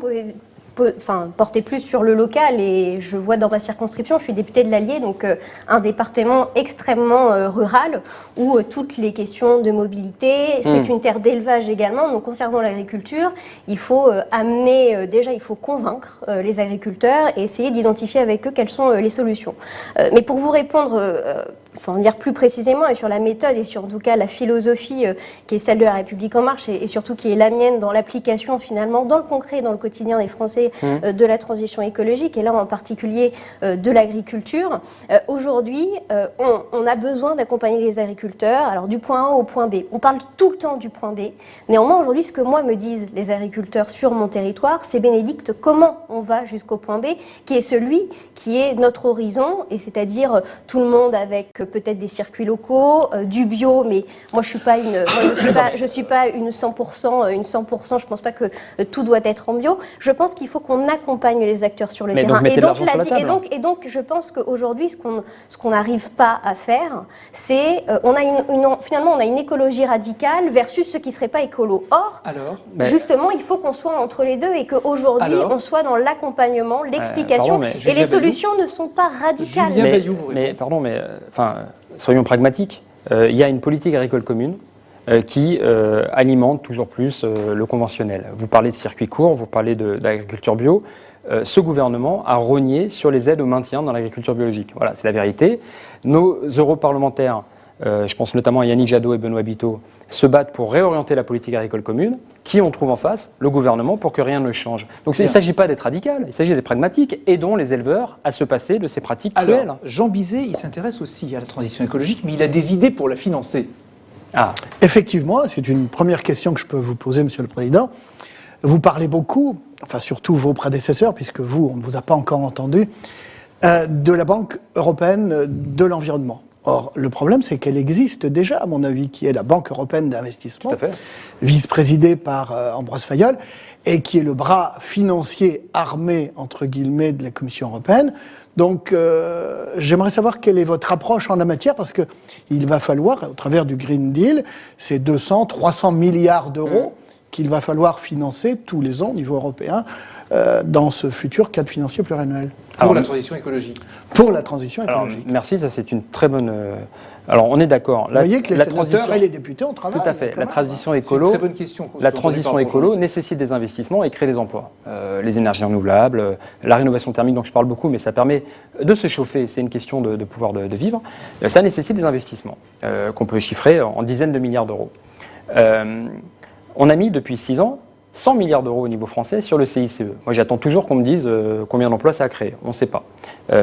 portait plus sur le local, et je vois dans ma circonscription, je suis députée de l'Allier, donc un département extrêmement rural où toutes les questions de mobilité, c'est une terre d'élevage également. Donc concernant l'agriculture, il faut il faut convaincre les agriculteurs et essayer d'identifier avec eux quelles sont les solutions. Mais pour vous répondre, dire plus précisément, et sur la méthode et sur en tout cas la philosophie qui est celle de La République En Marche, et surtout qui est la mienne dans l'application finalement, dans le concret, dans le quotidien des Français, de la transition écologique, et là en particulier de l'agriculture. Aujourd'hui, on a besoin d'accompagner les agriculteurs, alors du point A au point B. On parle tout le temps du point B. Néanmoins, aujourd'hui, ce que moi me disent les agriculteurs sur mon territoire, c'est Bénédicte, comment on va jusqu'au point B, qui est celui qui est notre horizon, et c'est-à-dire tout le monde avec peut-être des circuits locaux, du bio, mais moi je suis pas une 100%, je pense pas que tout doit être en bio. Je pense qu'il faut qu'on accompagne les acteurs sur le terrain. Et donc je pense qu'aujourd'hui ce qu'on n'arrive pas à faire, c'est finalement on a une écologie radicale versus ceux qui seraient pas écolos. Or, justement, il faut qu'on soit entre les deux, et qu'aujourd'hui on soit dans l'accompagnement, l'explication, et les solutions ne sont pas radicales. Soyons pragmatiques. Il y a une politique agricole commune qui alimente toujours plus le conventionnel. Vous parlez de circuits courts, vous parlez d'agriculture bio. Ce gouvernement a rogné sur les aides au maintien dans l'agriculture biologique. Voilà, c'est la vérité. Nos europarlementaires, je pense notamment à Yannick Jadot et Benoît Biteau, se battent pour réorienter la politique agricole commune. Qui on trouve en face? Le gouvernement, pour que rien ne change. Donc il ne s'agit pas d'être radical, il s'agit d'être pragmatique. Aidons les éleveurs à se passer de ces pratiques cruelles. Alors, Jean Bizet, il s'intéresse aussi à la transition écologique, mais il a des idées pour la financer. Effectivement, c'est une première question que je peux vous poser, Monsieur le Président. Vous parlez beaucoup, enfin surtout vos prédécesseurs, puisque vous, on ne vous a pas encore entendu, de la Banque européenne de l'environnement. Or, le problème, c'est qu'elle existe déjà, à mon avis, qui est la Banque européenne d'investissement, vice-présidée par Ambroise Fayol, et qui est le bras financier armé, entre guillemets, de la Commission européenne. Donc, j'aimerais savoir quelle est votre approche en la matière, parce qu'il va falloir, au travers du Green Deal, ces 200, 300 milliards d'euros qu'il va falloir financer tous les ans au niveau européen dans ce futur cadre financier pluriannuel. Pour la transition écologique. Pour la transition écologique. Alors, merci, ça c'est une très bonne... Alors on est d'accord. Vous voyez que les sénateurs et les députés ont travaillé. Tout à fait. La transition écolo, c'est une très bonne question. La transition écolo nécessite des investissements et crée des emplois. Les énergies renouvelables, la rénovation thermique dont je parle beaucoup, mais ça permet de se chauffer, c'est une question de pouvoir de vivre. Ça nécessite des investissements qu'on peut chiffrer en dizaines de milliards d'euros. On a mis depuis 6 ans 100 milliards d'euros au niveau français sur le CICE. Moi, j'attends toujours qu'on me dise combien d'emplois ça a créé. On ne sait pas.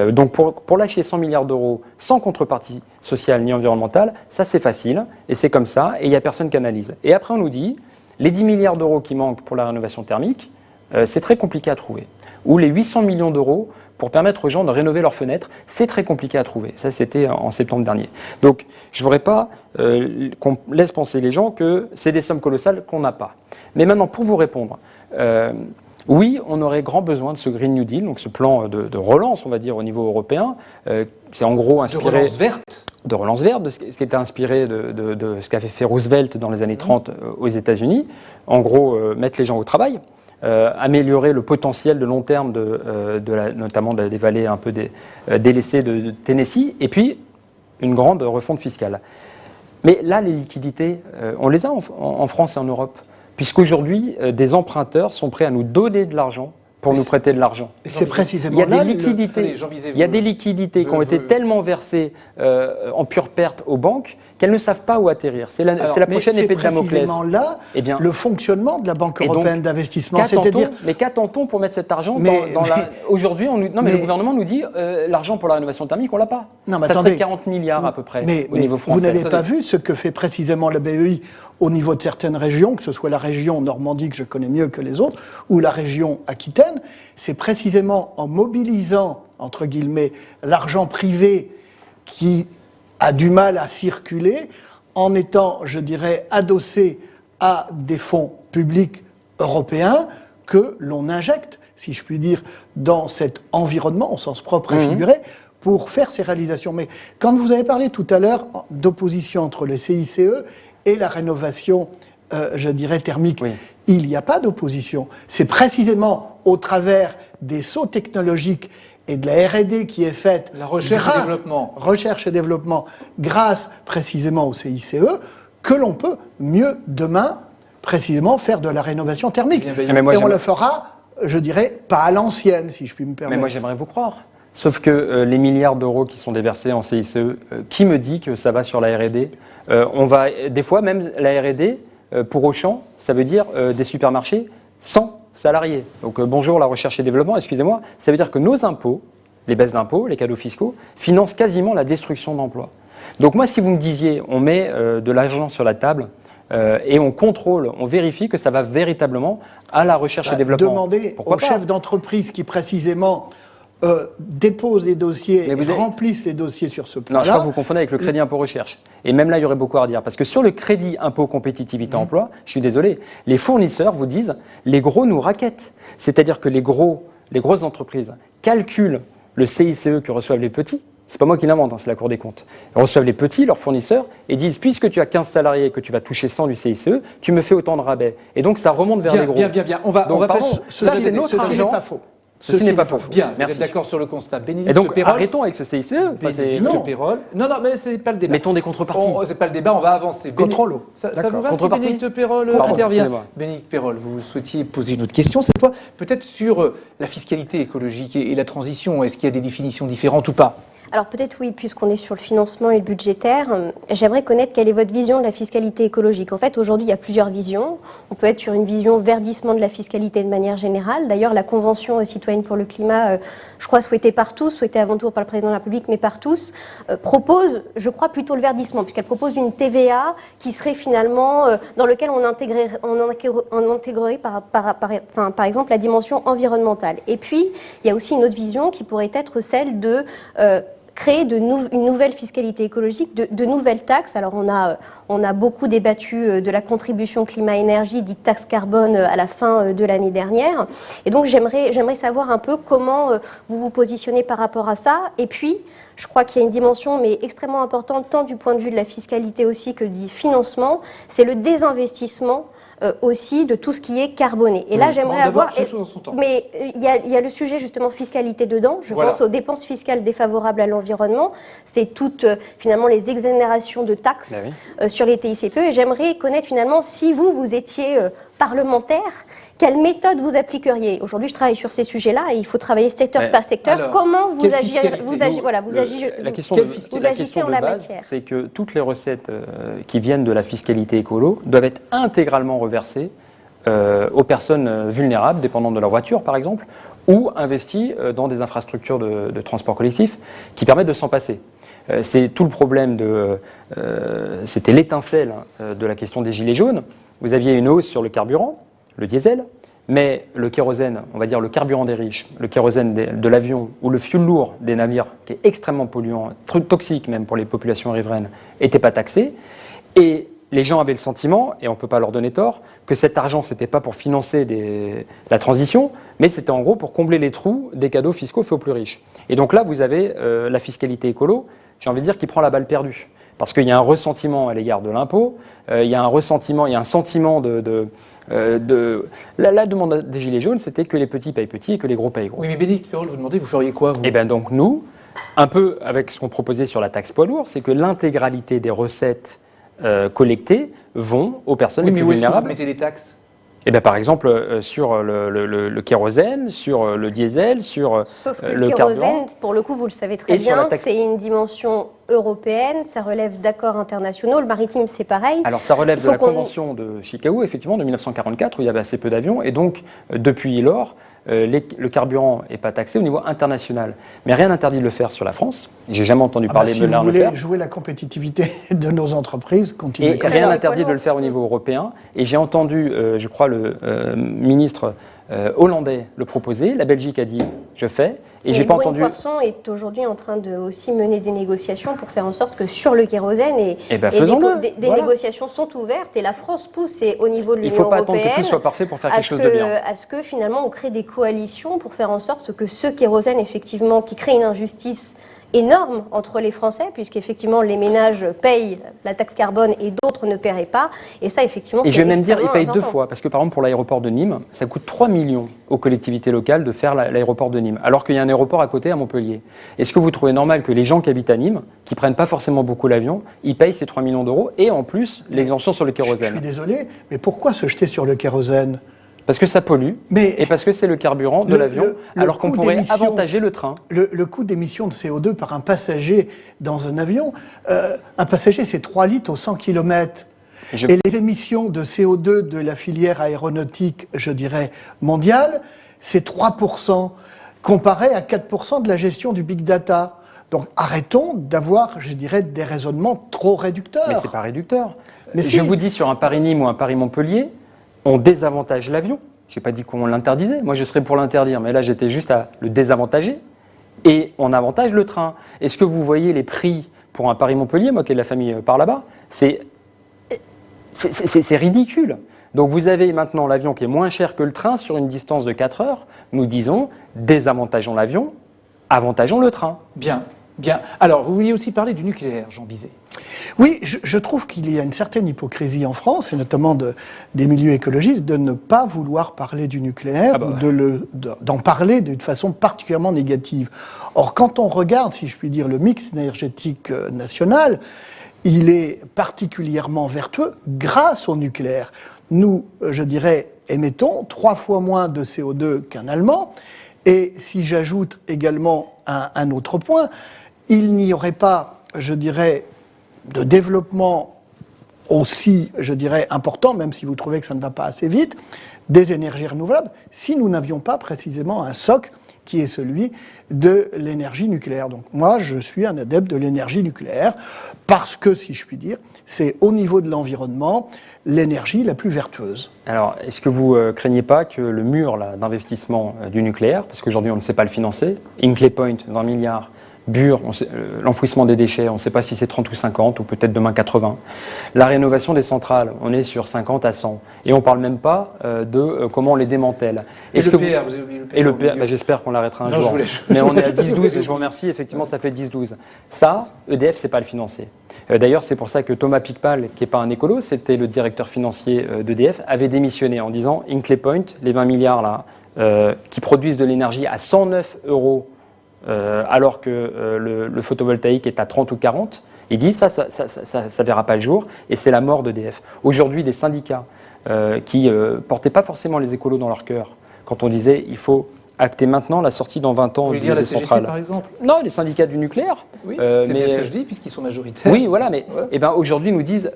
Donc, pour lâcher 100 milliards d'euros sans contrepartie sociale ni environnementale, ça, c'est facile. Et c'est comme ça. Et il n'y a personne qui analyse. Et après, on nous dit, les 10 milliards d'euros qui manquent pour la rénovation thermique, c'est très compliqué à trouver. Ou les 800 millions d'euros pour permettre aux gens de rénover leurs fenêtres, c'est très compliqué à trouver. Ça, c'était en septembre dernier. Donc, je ne voudrais pas qu'on laisse penser les gens que c'est des sommes colossales qu'on n'a pas. Mais maintenant, pour vous répondre, oui, on aurait grand besoin de ce Green New Deal, donc ce plan de relance, on va dire, au niveau européen. C'est en gros inspiré... De relance verte. De relance verte, de ce qui était inspiré de ce qu'avait fait Roosevelt dans les années 30 aux États-Unis. En gros, mettre les gens au travail. Améliorer le potentiel de long terme notamment des vallées un peu délaissées de Tennessee, et puis une grande refonte fiscale. Mais là, les liquidités, on les a en France et en Europe, puisqu'aujourd'hui, des emprunteurs sont prêts à nous donner de l'argent pour nous prêter de l'argent. C'est précisément il y a là des liquidités, il y a des liquidités qui ont été tellement versées en pure perte aux banques qu'elles ne savent pas où atterir. C'est la prochaine épée de Damoclès. C'est précisément là le fonctionnement de la Banque européenne d'investissement. Mais qu'attend-on pour mettre cet argent aujourd'hui, le gouvernement nous dit l'argent pour la rénovation thermique, on l'a pas. Non, mais ça attendez, serait 40 milliards à peu près au niveau français. Vous n'avez pas vu ce que fait précisément la BEI au niveau de certaines régions, que ce soit la région Normandie que je connais mieux que les autres, ou la région Aquitaine. C'est précisément en mobilisant, entre guillemets, l'argent privé qui a du mal à circuler, en étant, je dirais, adossé à des fonds publics européens, que l'on injecte, si je puis dire, dans cet environnement, au sens propre et figuré, pour faire ces réalisations. Mais quand vous avez parlé tout à l'heure d'opposition entre le CICE et la rénovation, je dirais, thermique, il n'y a pas d'opposition. C'est précisément au travers des sauts technologiques et de la R&D qui est faite, la recherche et développement, grâce précisément au CICE, que l'on peut mieux demain, précisément, faire de la rénovation thermique. Et on le fera, je dirais, pas à l'ancienne, si je puis me permettre. Mais moi, j'aimerais vous croire. Sauf que les milliards d'euros qui sont déversés en CICE, qui me dit que ça va sur la R&D ? Des fois, même la R&D, pour Auchan, ça veut dire des supermarchés sans salariés. Donc bonjour la recherche et développement, excusez-moi, ça veut dire que nos impôts, les baisses d'impôts, les cadeaux fiscaux, financent quasiment la destruction d'emplois. Donc moi, si vous me disiez, on met de l'argent sur la table et on contrôle, on vérifie que ça va véritablement à la recherche et développement. Demandez aux chefs d'entreprise qui précisément déposent les dossiers et remplissent les dossiers sur ce plan-là. Non, je crois que vous confondez avec le crédit impôt recherche. Et même là, il y aurait beaucoup à redire. Parce que sur le crédit impôt compétitivité emploi, je suis désolé, les fournisseurs vous disent, les gros nous raquettent. C'est-à-dire que les grosses entreprises calculent le CICE que reçoivent les petits. C'est pas moi qui l'invente, c'est la Cour des comptes. Ils reçoivent les petits, leurs fournisseurs, et disent, puisque tu as 15 salariés et que tu vas toucher 100 du CICE, tu me fais autant de rabais. Et donc ça remonte vers les gros. Bien. On va passer. Ça, c'est notre argent. Ce n'est pas faux. Ceci n'est pas faux. Bien, merci. Vous êtes d'accord sur le constat. Et donc, arrêtons avec ce CICE. Bénédicte Pérolle. Non, mais ce n'est pas le débat. Mettons des contreparties. Ce n'est pas le débat, on va avancer. Contrôle. Ça vous va si Bénédicte Pérolle intervient? Bénédicte Pérolle, vous souhaitiez poser une autre question cette fois, peut-être sur la fiscalité écologique et la transition. Est-ce qu'il y a des définitions différentes ou pas? Alors peut-être oui, puisqu'on est sur le financement et le budgétaire, j'aimerais connaître quelle est votre vision de la fiscalité écologique. En fait, aujourd'hui, il y a plusieurs visions. On peut être sur une vision verdissement de la fiscalité de manière générale. D'ailleurs, la Convention citoyenne pour le climat, je crois souhaitée par tous, souhaitée avant tout par le Président de la République, mais par tous, propose, je crois, plutôt le verdissement, puisqu'elle propose une TVA qui serait finalement, dans lequel on intégrerait par exemple la dimension environnementale. Et puis, il y a aussi une autre vision qui pourrait être celle de créer une nouvelle fiscalité écologique, de nouvelles taxes. Alors on a beaucoup débattu de la contribution climat-énergie, dite taxe carbone, à la fin de l'année dernière. Et donc j'aimerais savoir un peu comment vous vous positionnez par rapport à ça. Et puis, je crois qu'il y a une dimension mais extrêmement importante, tant du point de vue de la fiscalité aussi que du financement, c'est le désinvestissement aussi de tout ce qui est carboné. Et là, j'aimerais avoir... chaque chose en son temps. Mais il y a le sujet justement fiscalité dedans. Je pense aux dépenses fiscales défavorables à l'environnement. C'est toutes finalement les exonérations de taxes sur les TICPE. Et j'aimerais connaître finalement si vous étiez parlementaire, quelle méthode vous appliqueriez? Aujourd'hui, je travaille sur ces sujets-là et il faut travailler secteur par secteur. Alors, comment vous agissez en la base, matière? C'est que toutes les recettes qui viennent de la fiscalité écolo doivent être intégralement reversées aux personnes vulnérables, dépendantes de leur voiture par exemple, ou investies dans des infrastructures de transport collectif qui permettent de s'en passer. C'est tout le problème c'était l'étincelle de la question des gilets jaunes. Vous aviez une hausse sur le carburant, le diesel, mais le kérosène, on va dire le carburant des riches, le kérosène de l'avion ou le fioul lourd des navires, qui est extrêmement polluant, toxique même pour les populations riveraines, n'était pas taxé. Et les gens avaient le sentiment, et on ne peut pas leur donner tort, que cet argent, ce n'était pas pour financer la transition, mais c'était en gros pour combler les trous des cadeaux fiscaux faits aux plus riches. Et donc là, vous avez la fiscalité écolo, j'ai envie de dire, qui prend la balle perdue. Parce qu'il y a un ressentiment à l'égard de l'impôt, il y a un sentiment La demande des Gilets jaunes, c'était que les petits payent petits et que les gros payent gros. Oui, mais Bénédicte Pérolle, vous demandez, vous feriez quoi, vous? Et bien donc nous, un peu avec ce qu'on proposait sur la taxe poids lourd, c'est que l'intégralité des recettes collectées vont aux personnes les plus vulnérables. Vous mettez des taxes? Et bien, par exemple, sur le kérosène, sur le diesel, sur Sauf que le kérosène, carburant. Pour le coup, vous le savez très bien, c'est une dimension européenne, ça relève d'accords internationaux. Le maritime, c'est pareil. Alors, ça relève de la Convention de Chicago, effectivement, de 1944, où il y avait assez peu d'avions. Et donc, depuis lors, le carburant n'est pas taxé au niveau international. Mais rien n'interdit de le faire sur la France. J'ai jamais entendu parler de le faire. Si vous voulez jouer la compétitivité de nos entreprises, continuez. Et rien n'interdit de le faire au niveau européen. Et j'ai entendu, je crois, le ministre hollandais le proposer. La Belgique a dit « je fais ». Et j'ai pas entendu. Brune Poisson est aujourd'hui en train de aussi mener des négociations pour faire en sorte que sur le kérosène des négociations sont ouvertes et la France pousse au niveau de l'Union européenne. Il ne faut pas attendre que tout soit parfait pour faire quelque chose de bien. À ce que finalement on crée des coalitions pour faire en sorte que ce kérosène effectivement qui crée une injustice énorme entre les Français, puisqu'effectivement les ménages payent la taxe carbone et d'autres ne paieraient pas. Et ça, effectivement, c'est extrêmement important. Et je vais même dire, ils payent 2 fois. Parce que par exemple, pour l'aéroport de Nîmes, ça coûte 3 millions aux collectivités locales de faire l'aéroport de Nîmes, alors qu'il y a un aéroport à côté à Montpellier. Est-ce que vous trouvez normal que les gens qui habitent à Nîmes, qui ne prennent pas forcément beaucoup l'avion, ils payent ces 3 millions d'euros et en plus l'exemption sur le kérosène? Je suis désolé, mais pourquoi se jeter sur le kérosène? Parce que ça pollue, et parce que c'est le carburant de l'avion, alors qu'on pourrait avantager le train. Le coût d'émission de CO2 par un passager dans un avion, un passager c'est 3 litres au 100 km. Et les émissions de CO2 de la filière aéronautique, je dirais, mondiale, c'est 3%, comparé à 4% de la gestion du big data. Donc arrêtons d'avoir, je dirais, des raisonnements trop réducteurs. Mais c'est pas réducteur. Mais je vous dis, sur un Paris-Nîmes ou un Paris-Montpellier, on désavantage l'avion. Je n'ai pas dit qu'on l'interdisait. Moi, je serais pour l'interdire. Mais là, j'étais juste à le désavantager. Et on avantage le train. Est-ce que vous voyez les prix pour un Paris-Montpellier? Moi, qui ai de la famille par là-bas, c'est ridicule. Donc, vous avez maintenant l'avion qui est moins cher que le train sur une distance de 4 heures. Nous disons, désavantageons l'avion, avantageons le train. Bien, bien. Alors, vous vouliez aussi parler du nucléaire, Jean Bizet. Oui, je trouve qu'il y a une certaine hypocrisie en France, et notamment des milieux écologistes, de ne pas vouloir parler du nucléaire ou d'en parler d'une façon particulièrement négative. Or, quand on regarde, si je puis dire, le mix énergétique national, il est particulièrement vertueux grâce au nucléaire. Nous, je dirais, émettons 3 fois moins de CO2 qu'un Allemand, et si j'ajoute également un autre point, il n'y aurait pas, je dirais, de développement aussi, je dirais, important, même si vous trouvez que ça ne va pas assez vite, des énergies renouvelables, si nous n'avions pas précisément un socle qui est celui de l'énergie nucléaire. Donc moi, je suis un adepte de l'énergie nucléaire, parce que, si je puis dire, c'est au niveau de l'environnement l'énergie la plus vertueuse. Alors, est-ce que vous craignez pas que le mur d'investissement du nucléaire, parce qu'aujourd'hui on ne sait pas le financer, Hinkley Point, 20 milliards, Bure, l'enfouissement des déchets, on ne sait pas si c'est 30 ou 50, ou peut-être demain 80. La rénovation des centrales, on est sur 50 à 100. Et on ne parle même pas de comment on les démantèle. Et le PR, vous avez oublié le PR. Et le PR, j'espère qu'on l'arrêtera un non, jour. Mais on est à 10-12, et je vous remercie, effectivement, ça fait 10-12. Ça, EDF, c'est pas le financer. D'ailleurs, c'est pour ça que Thomas Pickpal, qui n'est pas un écolo, c'était le directeur financier d'EDF, avait démissionné en disant Hinkley Point, les 20 milliards là, qui produisent de l'énergie à 109 €, alors que le photovoltaïque est à 30 ou 40, il dit ça verra pas le jour, et c'est la mort d'EDF. Aujourd'hui, des syndicats qui portaient pas forcément les écolos dans leur cœur, quand on disait il faut acter maintenant la sortie dans 20 ans. Vous voulez dire la CGT, par exemple? Non, les syndicats du nucléaire. Oui, c'est bien ce que je dis, puisqu'ils sont majoritaires. Oui, voilà, mais aujourd'hui, ils nous disent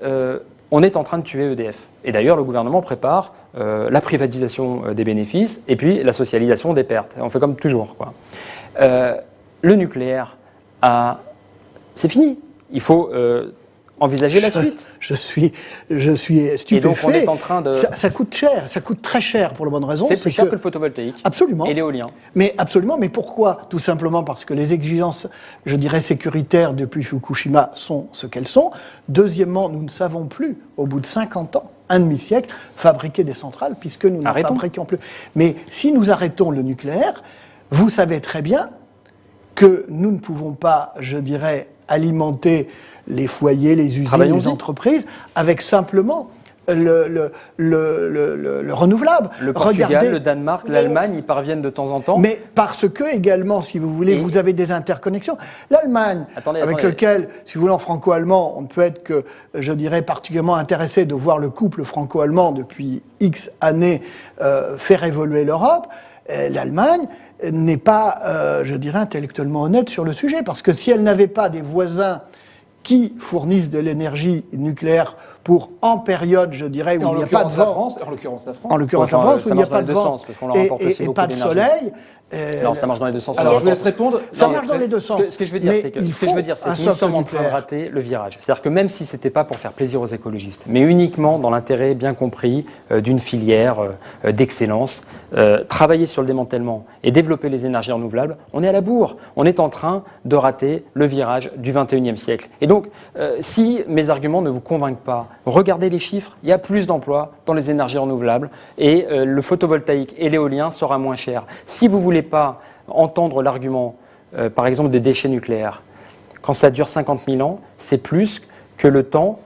on est en train de tuer EDF. Et d'ailleurs, le gouvernement prépare la privatisation des bénéfices et puis la socialisation des pertes. On fait comme toujours, quoi. Le nucléaire, c'est fini. Il faut envisager la suite. Je suis stupéfait. Et donc on est en train de... Ça coûte cher, ça coûte très cher pour la bonne raison. C'est plus cher que le photovoltaïque. Absolument. Et l'éolien. Mais absolument, mais pourquoi? Tout simplement parce que les exigences, je dirais, sécuritaires depuis Fukushima sont ce qu'elles sont. Deuxièmement, nous ne savons plus, au bout de 50 ans, un demi-siècle, fabriquer des centrales, puisque nous ne fabriquons plus. Mais si nous arrêtons le nucléaire, vous savez très bien que nous ne pouvons pas, je dirais, alimenter les foyers, les usines, les entreprises, avec simplement le renouvelable. Le Portugal, le Danemark, l'Allemagne, ils parviennent de temps en temps. Mais parce que également, si vous voulez, vous avez des interconnexions. L'Allemagne, avec lequel, si vous voulez, en franco-allemand, on ne peut être que, je dirais, particulièrement intéressé de voir le couple franco-allemand depuis X années faire évoluer l'Europe. L'Allemagne n'est pas, je dirais, intellectuellement honnête sur le sujet, parce que si elle n'avait pas des voisins qui fournissent de l'énergie nucléaire pour, en période, je dirais, où il n'y a pas de vent. En l'occurrence, la France. En l'occurrence, la France, où il n'y a pas de vent et pas de soleil. Non, ça marche dans les deux sens. Alors, je vous laisse répondre. Ça marche dans les deux sens. Ce que je veux dire, c'est que nous sommes en train de rater le virage. C'est-à-dire que même si ce n'était pas pour faire plaisir aux écologistes, mais uniquement dans l'intérêt bien compris d'une filière d'excellence, travailler sur le démantèlement et développer les énergies renouvelables, on est à la bourre. On est en train de rater le virage du 21e siècle. Et donc, si mes arguments ne vous convainquent pas, regardez les chiffres. Il y a plus d'emplois dans les énergies renouvelables et le photovoltaïque et l'éolien sera moins cher. Si vous voulez pas entendre l'argument, par exemple, des déchets nucléaires, quand ça dure 50 000 ans, c'est plus que le temps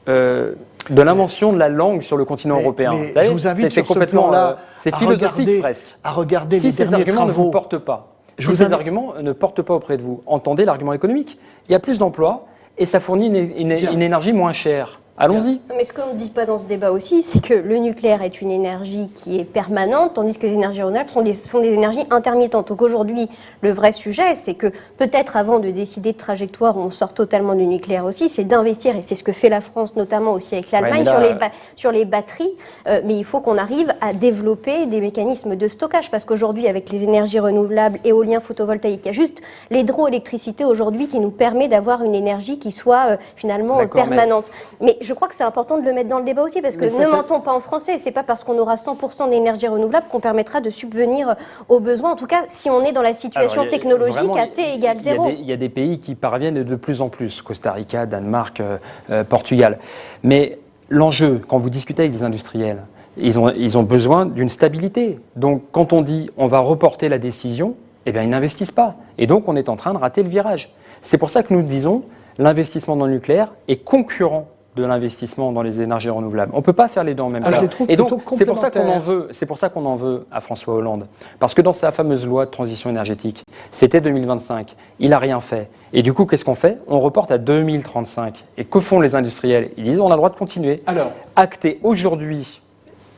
de l'invention de la langue sur le continent européen. Je vous invite sur ce plan-là c'est philosophique presque. À regarder les ces derniers arguments travaux. ne vous portent pas, si ces arguments ne portent pas auprès de vous, entendez l'argument économique. Il y a plus d'emplois et ça fournit une énergie moins chère. Allons-y. Mais ce qu'on ne dit pas dans ce débat aussi, c'est que le nucléaire est une énergie qui est permanente, tandis que les énergies renouvelables sont des énergies intermittentes. Donc aujourd'hui, le vrai sujet, c'est que peut-être avant de décider de trajectoire où on sort totalement du nucléaire aussi, c'est d'investir, et c'est ce que fait la France, notamment aussi avec l'Allemagne, sur les batteries. Mais il faut qu'on arrive à développer des mécanismes de stockage, parce qu'aujourd'hui, avec les énergies renouvelables, éolien, photovoltaïque, il y a juste l'hydroélectricité aujourd'hui qui nous permet d'avoir une énergie qui soit finalement permanente. Mais je crois que c'est important de le mettre dans le débat aussi, parce que ne mentons pas en français. C'est pas parce qu'on aura 100% d'énergie renouvelable qu'on permettra de subvenir aux besoins. En tout cas, si on est dans la situation technologique à T égale 0. Il y a des pays qui parviennent de plus en plus. Costa Rica, Danemark, Portugal. Mais l'enjeu, quand vous discutez avec des industriels, ils ont besoin d'une stabilité. Donc, quand on dit on va reporter la décision, eh bien, ils n'investissent pas. Et donc, on est en train de rater le virage. C'est pour ça que nous disons l'investissement dans le nucléaire est concurrent de l'investissement dans les énergies renouvelables. On ne peut pas faire les deux en même temps. Et donc, c'est pour ça qu'on en veut à François Hollande. Parce que dans sa fameuse loi de transition énergétique, c'était 2025. Il n'a rien fait. Et du coup, qu'est-ce qu'on fait? On reporte à 2035. Et que font les industriels? Ils disent on a le droit de continuer. Alors, actez aujourd'hui,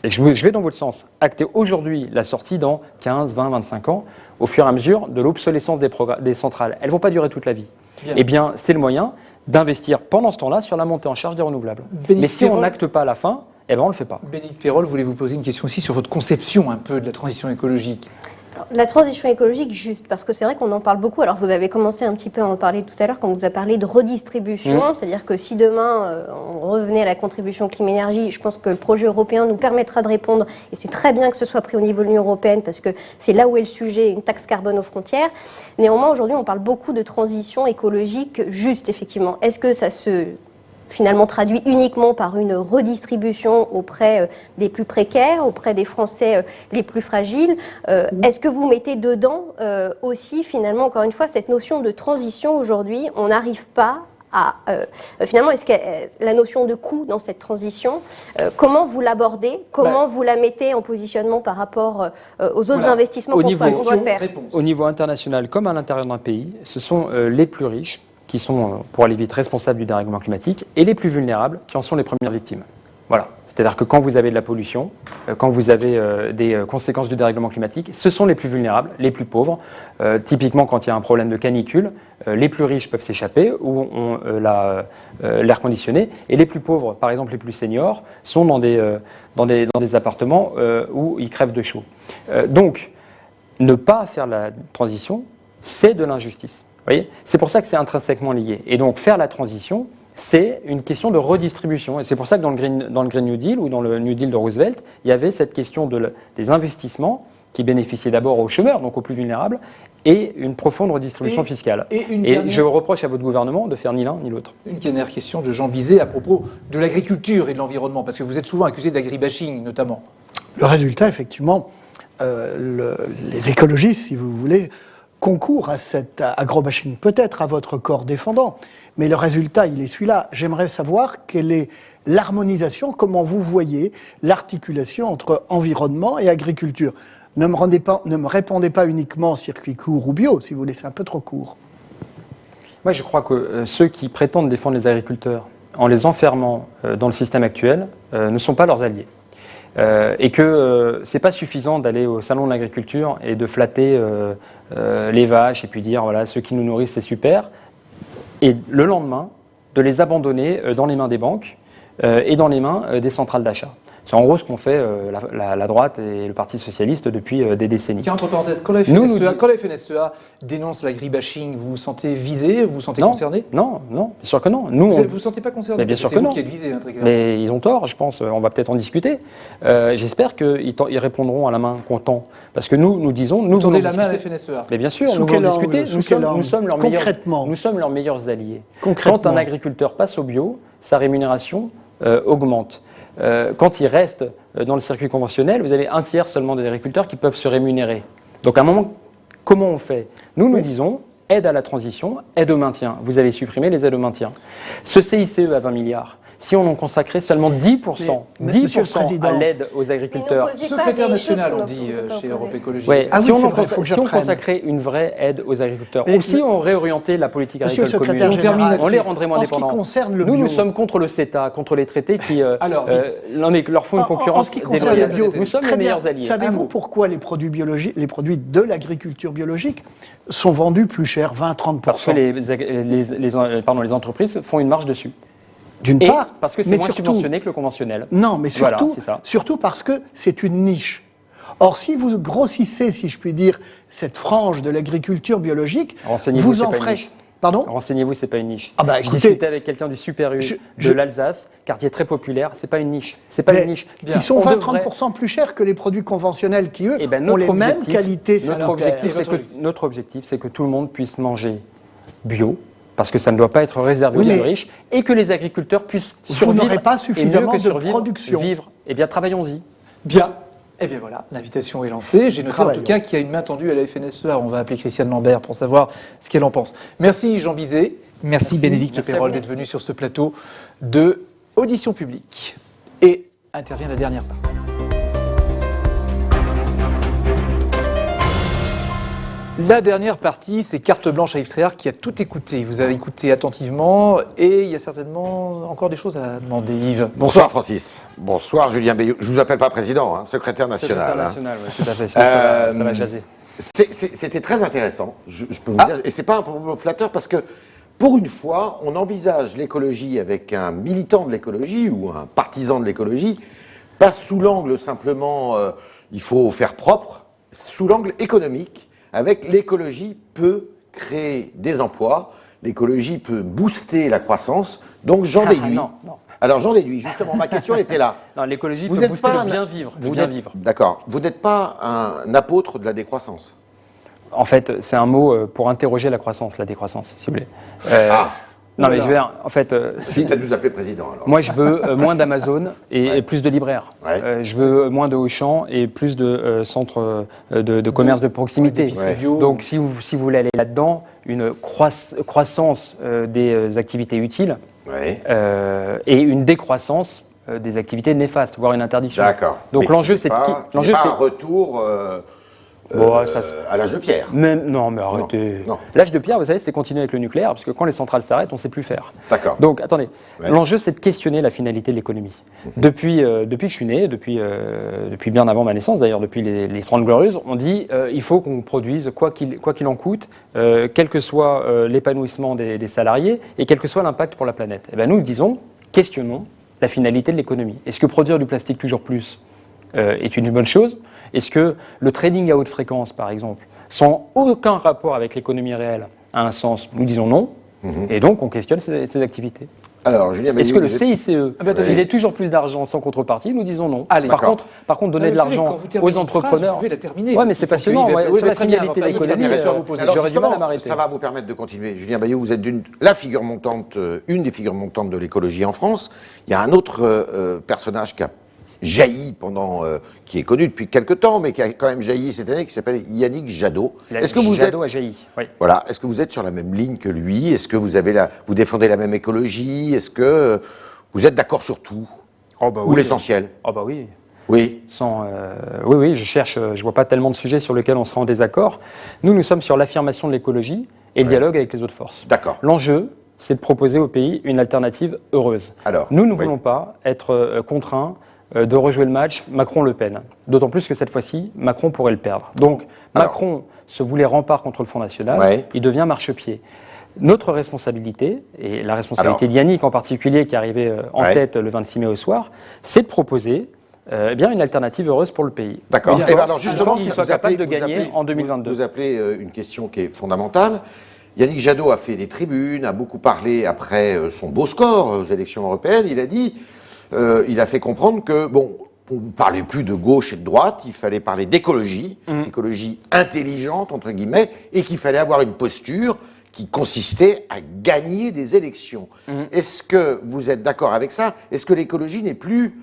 et je vais dans votre sens, actez aujourd'hui la sortie dans 15, 20, 25 ans, au fur et à mesure de l'obsolescence des centrales. Elles ne vont pas durer toute la vie. Eh bien, c'est le moyen d'investir pendant ce temps-là sur la montée en charge des renouvelables. Mais si on n'acte pas à la fin, eh ben on ne le fait pas. Bénédicte Peyrol, voulez-vous poser une question aussi sur votre conception un peu de la transition écologique? Alors, la transition écologique, juste, parce que c'est vrai qu'on en parle beaucoup. Alors, vous avez commencé un petit peu à en parler tout à l'heure quand vous avez parlé de redistribution. C'est-à-dire que si demain, on revenait à la contribution climat-énergie, je pense que le projet européen nous permettra de répondre. Et c'est très bien que ce soit pris au niveau de l'Union européenne, parce que c'est là où est le sujet, une taxe carbone aux frontières. Néanmoins, aujourd'hui, on parle beaucoup de transition écologique juste, effectivement. Est-ce que ça se finalement traduit uniquement par une redistribution auprès des plus précaires, auprès des Français les plus fragiles? Est-ce que vous mettez dedans aussi, finalement, encore une fois, cette notion de transition aujourd'hui? On n'arrive pas à... finalement, est-ce que la notion de coût dans cette transition, comment vous l'abordez? Comment vous la mettez en positionnement par rapport aux autres investissements qu'on doit faire? Au niveau international, comme à l'intérieur d'un pays, ce sont les plus riches qui sont, pour aller vite, responsables du dérèglement climatique, et les plus vulnérables qui en sont les premières victimes. Voilà. C'est-à-dire que quand vous avez de la pollution, quand vous avez des conséquences du dérèglement climatique, ce sont les plus vulnérables, les plus pauvres. Typiquement, quand il y a un problème de canicule, les plus riches peuvent s'échapper ou ont l'air conditionné, et les plus pauvres, par exemple les plus seniors, sont dans des appartements où ils crèvent de chaud. Donc, ne pas faire la transition, c'est de l'injustice. C'est pour ça que c'est intrinsèquement lié. Et donc, faire la transition, c'est une question de redistribution. Et c'est pour ça que dans le Green New Deal ou dans le New Deal de Roosevelt, il y avait cette question des investissements qui bénéficiaient d'abord aux chômeurs, donc aux plus vulnérables, et une profonde redistribution fiscale. Et je reproche à votre gouvernement de faire ni l'un ni l'autre. Une dernière question de Jean Bizet à propos de l'agriculture et de l'environnement, parce que vous êtes souvent accusé d'agribashing, notamment. Le résultat, effectivement, les écologistes, si vous voulez, concourent à cet agrobashing, peut-être à votre corps défendant, mais le résultat, il est celui-là. J'aimerais savoir quelle est l'harmonisation, comment vous voyez l'articulation entre environnement et agriculture. Ne me répondez pas uniquement circuit court ou bio, si vous voulez, c'est un peu trop court. Moi, je crois que ceux qui prétendent défendre les agriculteurs en les enfermant dans le système actuel ne sont pas leurs alliés. Et que c'est pas suffisant d'aller au salon de l'agriculture et de flatter les vaches et puis dire voilà, ceux qui nous nourrissent c'est super, et le lendemain de les abandonner dans les mains des banques et dans les mains des centrales d'achat. C'est en gros ce qu'ont fait la droite et le Parti socialiste depuis des décennies. Tiens, entre parenthèses, quand la FNSEA dénonce l'agribashing, vous vous sentez visé, vous vous sentez concerné? Non, bien sûr que non. Vous ne vous sentez pas concerné? Bien sûr que non. C'est vous qui êtes visé, hein, très clairement. Mais ils ont tort, je pense. On va peut-être en discuter. J'espère qu'ils répondront à la main qu'on tend. Parce que nous disons... Nous tendez la main à la FNSEA. Mais bien sûr, nous voulons discuter. Nous sommes leurs meilleurs alliés. Quand un agriculteur passe au bio, sa rémunération augmente. Quand il reste dans le circuit conventionnel, vous avez un tiers seulement des agriculteurs qui peuvent se rémunérer. Donc à un moment, comment on fait? Nous disons aide à la transition, aide au maintien. Vous avez supprimé les aides au maintien. Ce CICE à 20 milliards, si on en consacrait seulement 10%, 10% à l'aide aux agriculteurs. Secrétaire national, on dit chez Europe Écologie. Si on consacrait une vraie aide aux agriculteurs, ou si on réorientait la politique agricole commune, on les rendrait moins dépendants. Nous sommes contre le CETA, contre les traités qui leur font une concurrence déloyale. Nous sommes les meilleurs alliés. Savez-vous pourquoi les produits de l'agriculture biologique sont vendus plus cher, 20-30%? Parce que les entreprises font une marge dessus. D'une part, parce que c'est moins subventionné que le conventionnel. Non, mais surtout parce que c'est une niche. Or, si vous grossissez, si je puis dire, cette frange de l'agriculture biologique, vous en ferez... Pardon ? Renseignez-vous, c'est pas une niche. Écoutez, je discutais avec quelqu'un du Super U de l'Alsace, quartier très populaire, c'est pas une niche. C'est pas une niche. Ils sont 20-30% plus chers que les produits conventionnels qui, eux, ont les mêmes qualités sanitaires. Notre objectif, c'est que tout le monde puisse manger bio, parce que ça ne doit pas être réservé aux riches, et que les agriculteurs puissent survivre. Vous n'aurez pas suffisamment de production. Eh bien, travaillons-y. Bien. Eh bien voilà, l'invitation est lancée. J'ai noté en tout cas qu'il y a une main tendue à la FNSEA. On va appeler Christiane Lambert pour savoir ce qu'elle en pense. Merci Jean Bizet. Merci Bénédicte Pérolle d'être venu sur ce plateau de audition publique. Et intervient la dernière partie. La dernière partie, c'est carte blanche à Yves Tréhard qui a tout écouté. Vous avez écouté attentivement et il y a certainement encore des choses à demander. Yves. Bonsoir Francis. Bonsoir Julien Bayou. Je ne vous appelle pas président, hein, secrétaire national. Secrétaire national, oui, tout à fait. Ça va jaser. C'était très intéressant, je peux vous dire. Et ce n'est pas un propos flatteur parce que pour une fois, on envisage l'écologie avec un militant de l'écologie ou un partisan de l'écologie, pas sous l'angle simplement il faut faire propre. sous l'angle économique, avec l'écologie peut créer des emplois, l'écologie peut booster la croissance, donc j'en déduis. Non. Alors j'en déduis, justement, ma question était là. Non, l'écologie Vous peut n'êtes booster pas le bien vivre. D'accord. Vous n'êtes pas un apôtre de la décroissance. En fait, c'est un mot pour interroger la croissance, la décroissance, si vous voulez. Non, mais je veux dire, en fait, Si peut-être nous appeler président alors. moi, je veux moins d'Amazon et plus de libraires. Ouais. Je veux moins de Auchan et plus de centres de commerce de proximité. d'épicerie bio. Donc, si vous voulez aller là-dedans, une croissance des activités utiles Ouais. et une décroissance des activités néfastes, voire une interdiction. D'accord. Donc, Mais l'enjeu, qui c'est n'est pas- qui l'enjeu, n'est pas c'est un retour à l'âge de pierre. non, mais arrêtez. non. L'âge de pierre, vous savez, c'est continuer avec le nucléaire, parce que quand les centrales s'arrêtent, on ne sait plus faire. D'accord. Donc, attendez, Ouais. l'enjeu, c'est de questionner la finalité de l'économie. Depuis que je suis né, depuis bien avant ma naissance, d'ailleurs, depuis les 30 Glorieuses, on dit il faut qu'on produise quoi qu'il en coûte, quel que soit l'épanouissement des salariés et quel que soit l'impact pour la planète. Et bien, nous disons, questionnons la finalité de l'économie. Est-ce que produire du plastique toujours plus est une bonne chose? Est-ce que le trading à haute fréquence, par exemple, sans aucun rapport avec l'économie réelle, a un sens? Nous disons non, et donc on questionne ces activités. Alors, Julien Est-ce Bayou, que le vous êtes- CICE filait toujours plus d'argent sans contrepartie? Nous disons non. Allez, par d'accord. contre, donner de Vous savez, l'argent quand vous terminez aux une phrase, entrepreneurs. vous pouvez la terminer, Ouais, parce mais qu'il c'est faut passionnant. qu'il Ouais, va- sur oui, la très bien, finalité de enfin, il l'économie, est intéressant à vous poser. Alors j'aurais du mal à justement, m'arrêter. ça va vous permettre de continuer. Julien Bayou, vous êtes la figure montante, une des figures montantes de l'écologie en France. Il y a un autre personnage qui a jailli qui est connu depuis quelques temps, mais qui a quand même jailli cette année, qui s'appelle Yannick Jadot. Est-ce que vous êtes, Jadot a jailli. Oui. voilà, est-ce que vous êtes sur la même ligne que lui? Est-ce que vous défendez la même écologie? Est-ce que vous êtes d'accord sur tout? Oh bah Ou oui. l'essentiel? Oh bah oui. Oui. Oui, je vois pas tellement de sujets sur lesquels on sera en désaccord. Nous sommes sur l'affirmation de l'écologie et le dialogue avec les autres forces. D'accord. L'enjeu, c'est de proposer au pays une alternative heureuse. Alors, Nous ne oui. voulons pas être contraints de rejouer le match Macron-Le Pen. D'autant plus que cette fois-ci, Macron pourrait le perdre. Donc, Alors. Macron se voulait rempart contre le Front National, Ouais. il devient marchepied. Notre responsabilité, et la responsabilité Alors. d'Yannick en particulier, qui est arrivé en Ouais. tête le 26 mai au soir, c'est de proposer bien une alternative heureuse pour le pays. D'accord. Une Eh ben force- alors justement, qui ça soit vous capable de appelez- vous gagner appelez- en 2022. Vous appelez une question qui est fondamentale. Yannick Jadot a fait des tribunes, a beaucoup parlé après son beau score aux élections européennes. Il a dit, il a fait comprendre que, bon, on ne parlait plus de gauche et de droite, il fallait parler d'écologie, écologie intelligente, entre guillemets, et qu'il fallait avoir une posture qui consistait à gagner des élections. Est-ce que vous êtes d'accord avec ça? Est-ce que l'écologie n'est plus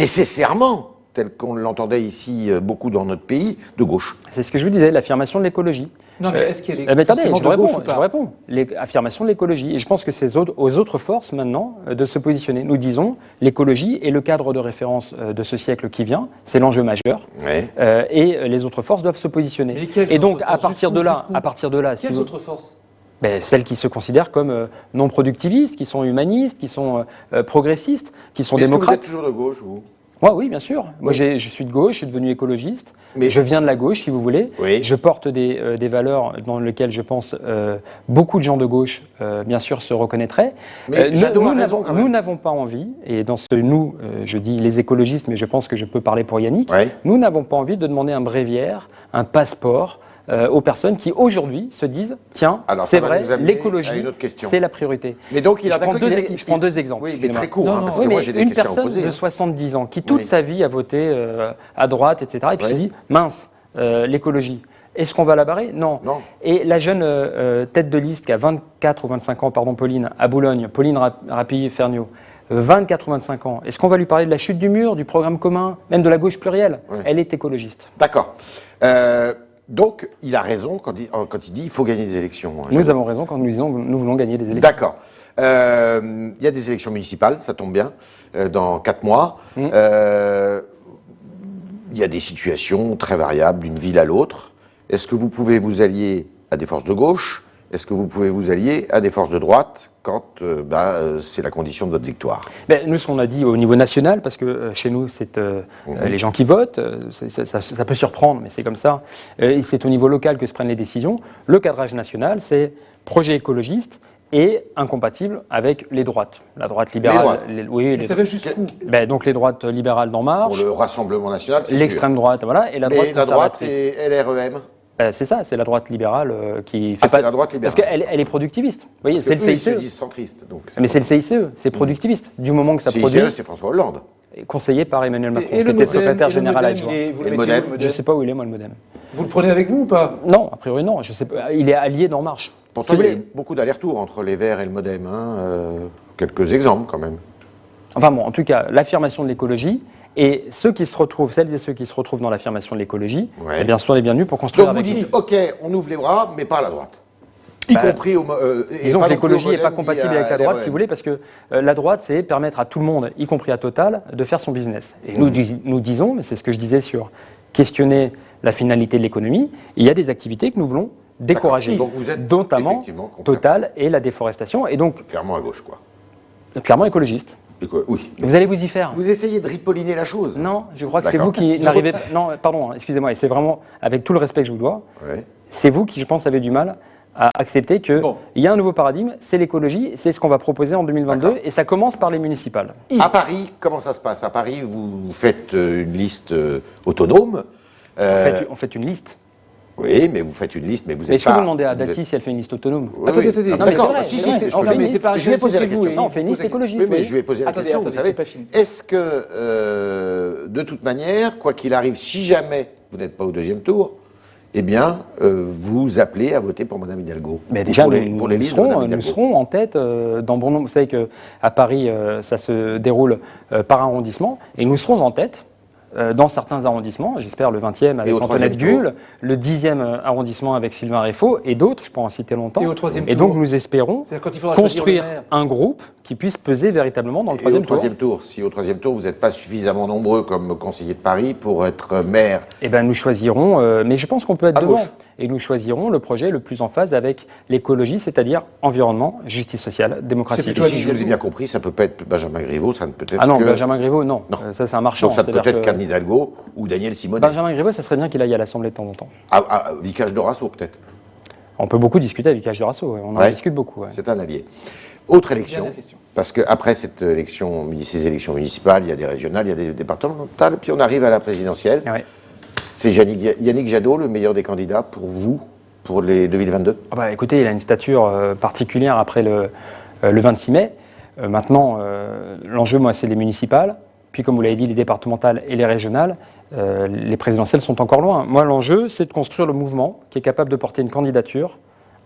nécessairement, tel qu'on l'entendait ici beaucoup dans notre pays, de gauche? C'est ce que je vous disais, l'affirmation de l'écologie. Non, mais est-ce qu'elle est Mais attendez, forcément je vous de gauche réponds, ou pas? je vous réponds. L'affirmation de l'écologie. Et je pense que c'est aux autres forces maintenant de se positionner. Nous disons, l'écologie est le cadre de référence de ce siècle qui vient, c'est l'enjeu majeur. Ouais. Et les autres forces doivent se positionner. Mais lesquelles Et donc, autres à forces partir de là, Jusqu'où si Quelles vous- autres forces? celles qui se considèrent comme non productivistes, qui sont humanistes, qui sont progressistes, qui sont Est-ce que vous êtes démocrates. toujours de gauche, vous? Moi, oui, bien sûr. Moi, Oui. je suis de gauche, je suis devenu écologiste. Mais- Je viens de la gauche, si vous voulez. Oui. Je porte des valeurs dans lesquelles je pense beaucoup de gens de gauche, bien sûr, se reconnaîtraient. Mais Jadot a raison, quand même. Nous n'avons pas envie, et dans ce nous, je dis les écologistes, mais je pense que je peux parler pour Yannick, Ouais. nous n'avons pas envie de demander un bréviaire, un passeport aux personnes qui aujourd'hui se disent tiens, Alors, ça c'est va vrai, nous amener à l'écologie, une autre question. c'est la priorité. Mais donc, il a Je prends d'accord- deux il a- ex- je prends deux exemples, Oui, mais excusez-moi. très court, Non, hein, non, parce Oui, que moi mais j'ai des une questions à personne poser. de hein. 70 ans qui toute Oui. sa vie a voté à droite, etc., et puis Oui. se dit mince, l'écologie. Est-ce qu'on va la barrer? Non. Non. Et la jeune tête de liste qui a 24 ou 25 ans, pardon, Pauline, à Boulogne, Pauline Rapilly-Ferniaud, 24 ou 25 ans, est-ce qu'on va lui parler de la chute du mur, du programme commun, même de la gauche plurielle? Oui. Elle est écologiste. D'accord. Donc, il a raison quand il dit qu'il faut gagner des élections. hein, Nous Jadot. avons raison quand nous disons que nous voulons gagner des élections. D'accord. Il y a des élections municipales, ça tombe bien, dans 4 mois. Il y a des situations très variables d'une ville à l'autre. Est-ce que vous pouvez vous allier à des forces de gauche? Est-ce que vous pouvez vous allier à des forces de droite quand c'est la condition de votre victoire? Nous, ce qu'on a dit au niveau national, parce que chez nous, c'est les gens qui votent, ça peut surprendre, mais c'est comme ça, et c'est au niveau local que se prennent les décisions. Le cadrage national, c'est projet écologiste et incompatible avec les droites. La droite libérale. Mais ça va jusqu'où? Donc les droites libérales d'En Marche. Pour le Rassemblement national, c'est l'extrême droite, voilà, et la droite conservatrice. Et LREM. C'est ça, c'est la droite libérale qui fait c'est la droite libérale. Parce qu'elle est productiviste. Vous voyez, c'est le CICE. Ils se disent centristes. Mais c'est le CICE, c'est productiviste. Du moment que ça produit. CICE, c'est François Hollande. Conseillé par Emmanuel Macron, qui modem, était secrétaire général adjoint. Je ne sais pas où il est, moi, le modem. Vous le prenez avec vous ou pas? Non, a priori non. Je sais pas. Il est allié d'En Marche. Pourtant, il y a beaucoup d'allers-retours entre les Verts et le modem. Quelques exemples, quand même. Enfin bon, en tout cas, l'affirmation de l'écologie. Et celles et ceux qui se retrouvent dans l'affirmation de l'écologie, eh bien, sont les bienvenus pour construire. Donc vous dites, OK, on ouvre les bras, mais pas à la droite. Y compris au. Disons que l'écologie n'est pas compatible avec la droite, si vous voulez, parce que la droite, c'est permettre à tout le monde, y compris à Total, de faire son business. Et nous disons, mais c'est ce que je disais sur questionner la finalité de l'économie, il y a des activités que nous voulons décourager, donc vous êtes notamment Total et la déforestation. Et donc, clairement à gauche, quoi. Clairement écologiste. Oui. Vous allez vous y faire. Vous essayez de ripolliner la chose. Non, je crois que c'est vous qui n'arrivez pas. Non, pardon, excusez-moi, et c'est vraiment avec tout le respect que je vous dois. Ouais. C'est vous qui, je pense, avez du mal à accepter qu'il y a un nouveau paradigme, c'est l'écologie, c'est ce qu'on va proposer en 2022, et ça commence par les municipales. À Paris, comment ça se passe? À Paris, vous faites une liste autonome. On fait une liste. Oui, mais vous faites une liste, mais vous êtes pas... Est-ce que vous demandez à Dati si elle fait une liste autonome? Attendez. D'accord, Je vais poser la question. Non, on fait une liste écologiste. Mais je vais poser la question, vous savez. Est-ce que, de toute manière, quoi qu'il arrive, si jamais vous n'êtes pas au deuxième tour, eh bien, vous appelez à voter pour Mme Hidalgo. Mais déjà, nous serons en tête dans bon nombre. Vous savez qu'à Paris, ça se déroule par arrondissement, et nous serons en tête dans certains arrondissements, j'espère le 20e avec Antoinette Guhl, le 10e arrondissement avec Sylvain Réfaux et d'autres, je peux en citer longtemps. Et au troisième tour. Et donc nous espérons construire un groupe qui puisse peser véritablement dans le troisième tour. Si au troisième tour vous n'êtes pas suffisamment nombreux comme conseiller de Paris pour être maire. Eh bien nous choisirons, mais je pense qu'on peut être devant. Gauche. Et nous choisirons le projet le plus en phase avec l'écologie, c'est-à-dire environnement, justice sociale, démocratie. Et si je vous ai bien compris, ça ne peut pas être Benjamin Griveaux, ça ne peut être Ah non, Benjamin Griveaux, non. Ça c'est un marchand. Donc ça peut être qu'Anne Hidalgo ou Daniel Simonet. Benjamin Griveaux, ça serait bien qu'il aille à l'Assemblée de temps en temps. Vicage Dorasso peut-être. On peut beaucoup discuter avec Vicage Dorasso, on en discute beaucoup. C'est un allié. Autre élection, parce qu'après ces élections municipales, il y a des régionales, il y a des départementales, puis on arrive à la présidentielle. Ouais. C'est Yannick Jadot, le meilleur des candidats pour vous, pour les 2022 ? Écoutez, il a une stature particulière après le 26 mai. Maintenant, l'enjeu, moi, c'est les municipales. Puis, comme vous l'avez dit, les départementales et les régionales. Les présidentielles sont encore loin. Moi, l'enjeu, c'est de construire le mouvement qui est capable de porter une candidature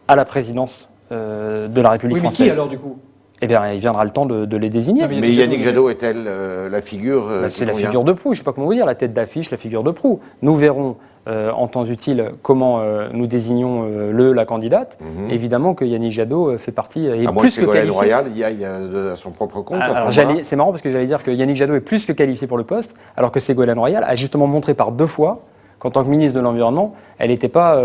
à la présidence de la République française. Mais qui, alors, du coup ? Eh bien, il viendra le temps de les désigner. Mais Yannick Jadot est-elle la figure c'est la figure de proue, je ne sais pas comment vous dire, la tête d'affiche, la figure de proue. Nous verrons, en temps utile, comment nous désignons la candidate. Évidemment que Yannick Jadot fait partie, est plus que qualifié. Royal, il y a à son propre compte. C'est marrant parce que j'allais dire que Yannick Jadot est plus que qualifié pour le poste, alors que Ségolène Royal a justement montré par 2 fois qu'en tant que ministre de l'Environnement, elle n'était pas...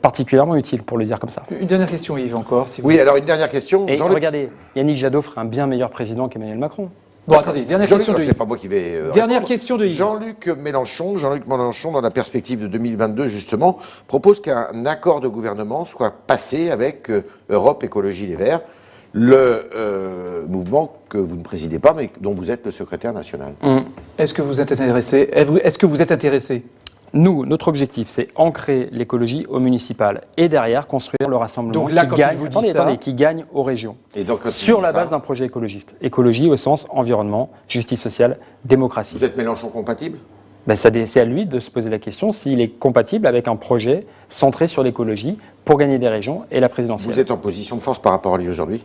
particulièrement utile, pour le dire comme ça. Une dernière question, Yves, encore. Si vous... Oui, alors une dernière question. Et regardez, Yannick Jadot ferait un bien meilleur président qu'Emmanuel Macron. Bon, attendez, dernière question de Yves. C'est pas moi qui vais dernière question de Yves. Jean-Luc Mélenchon, dans la perspective de 2022, justement, propose qu'un accord de gouvernement soit passé avec Europe Écologie Les Verts, le mouvement que vous ne présidez pas, mais dont vous êtes le secrétaire national. Est-ce que vous êtes intéressé ? Est-ce que vous êtes intéressé ? Nous, notre objectif, c'est ancrer l'écologie au municipal et derrière construire le rassemblement qui gagne aux régions. Et donc, sur la base d'un projet écologiste. Écologie au sens environnement, justice sociale, démocratie. Vous êtes Mélenchon compatible ? C'est à lui de se poser la question s'il est compatible avec un projet centré sur l'écologie pour gagner des régions et la présidentielle. Vous êtes en position de force par rapport à lui aujourd'hui ?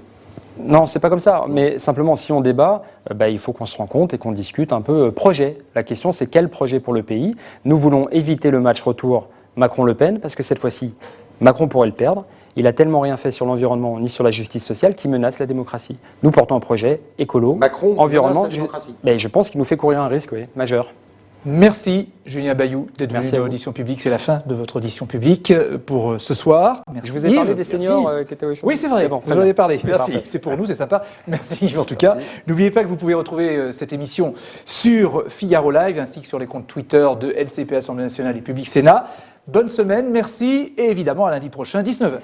Non, c'est pas comme ça. Mais simplement, si on débat, il faut qu'on se rende compte et qu'on discute un peu projet. La question, c'est quel projet pour le pays ? Nous voulons éviter le match retour Macron-Le Pen, parce que cette fois-ci, Macron pourrait le perdre. Il a tellement rien fait sur l'environnement ni sur la justice sociale qu'il menace la démocratie. Nous portons un projet écolo, Macron environnement. Menace la démocratie. Je pense qu'il nous fait courir un risque majeur. Merci Julien Bayou d'être venu dans l'audition publique. C'est la fin de votre audition publique pour ce soir. Merci. Je vous ai parlé des seniors qui étaient au show. Oui, c'est vrai. Vous en avez parlé. Merci. C'est pour nous, c'est sympa. Merci Yves en tout cas. N'oubliez pas que vous pouvez retrouver cette émission sur Figaro Live ainsi que sur les comptes Twitter de LCP Assemblée nationale et Public Sénat. Bonne semaine, merci et évidemment à lundi prochain, 19h.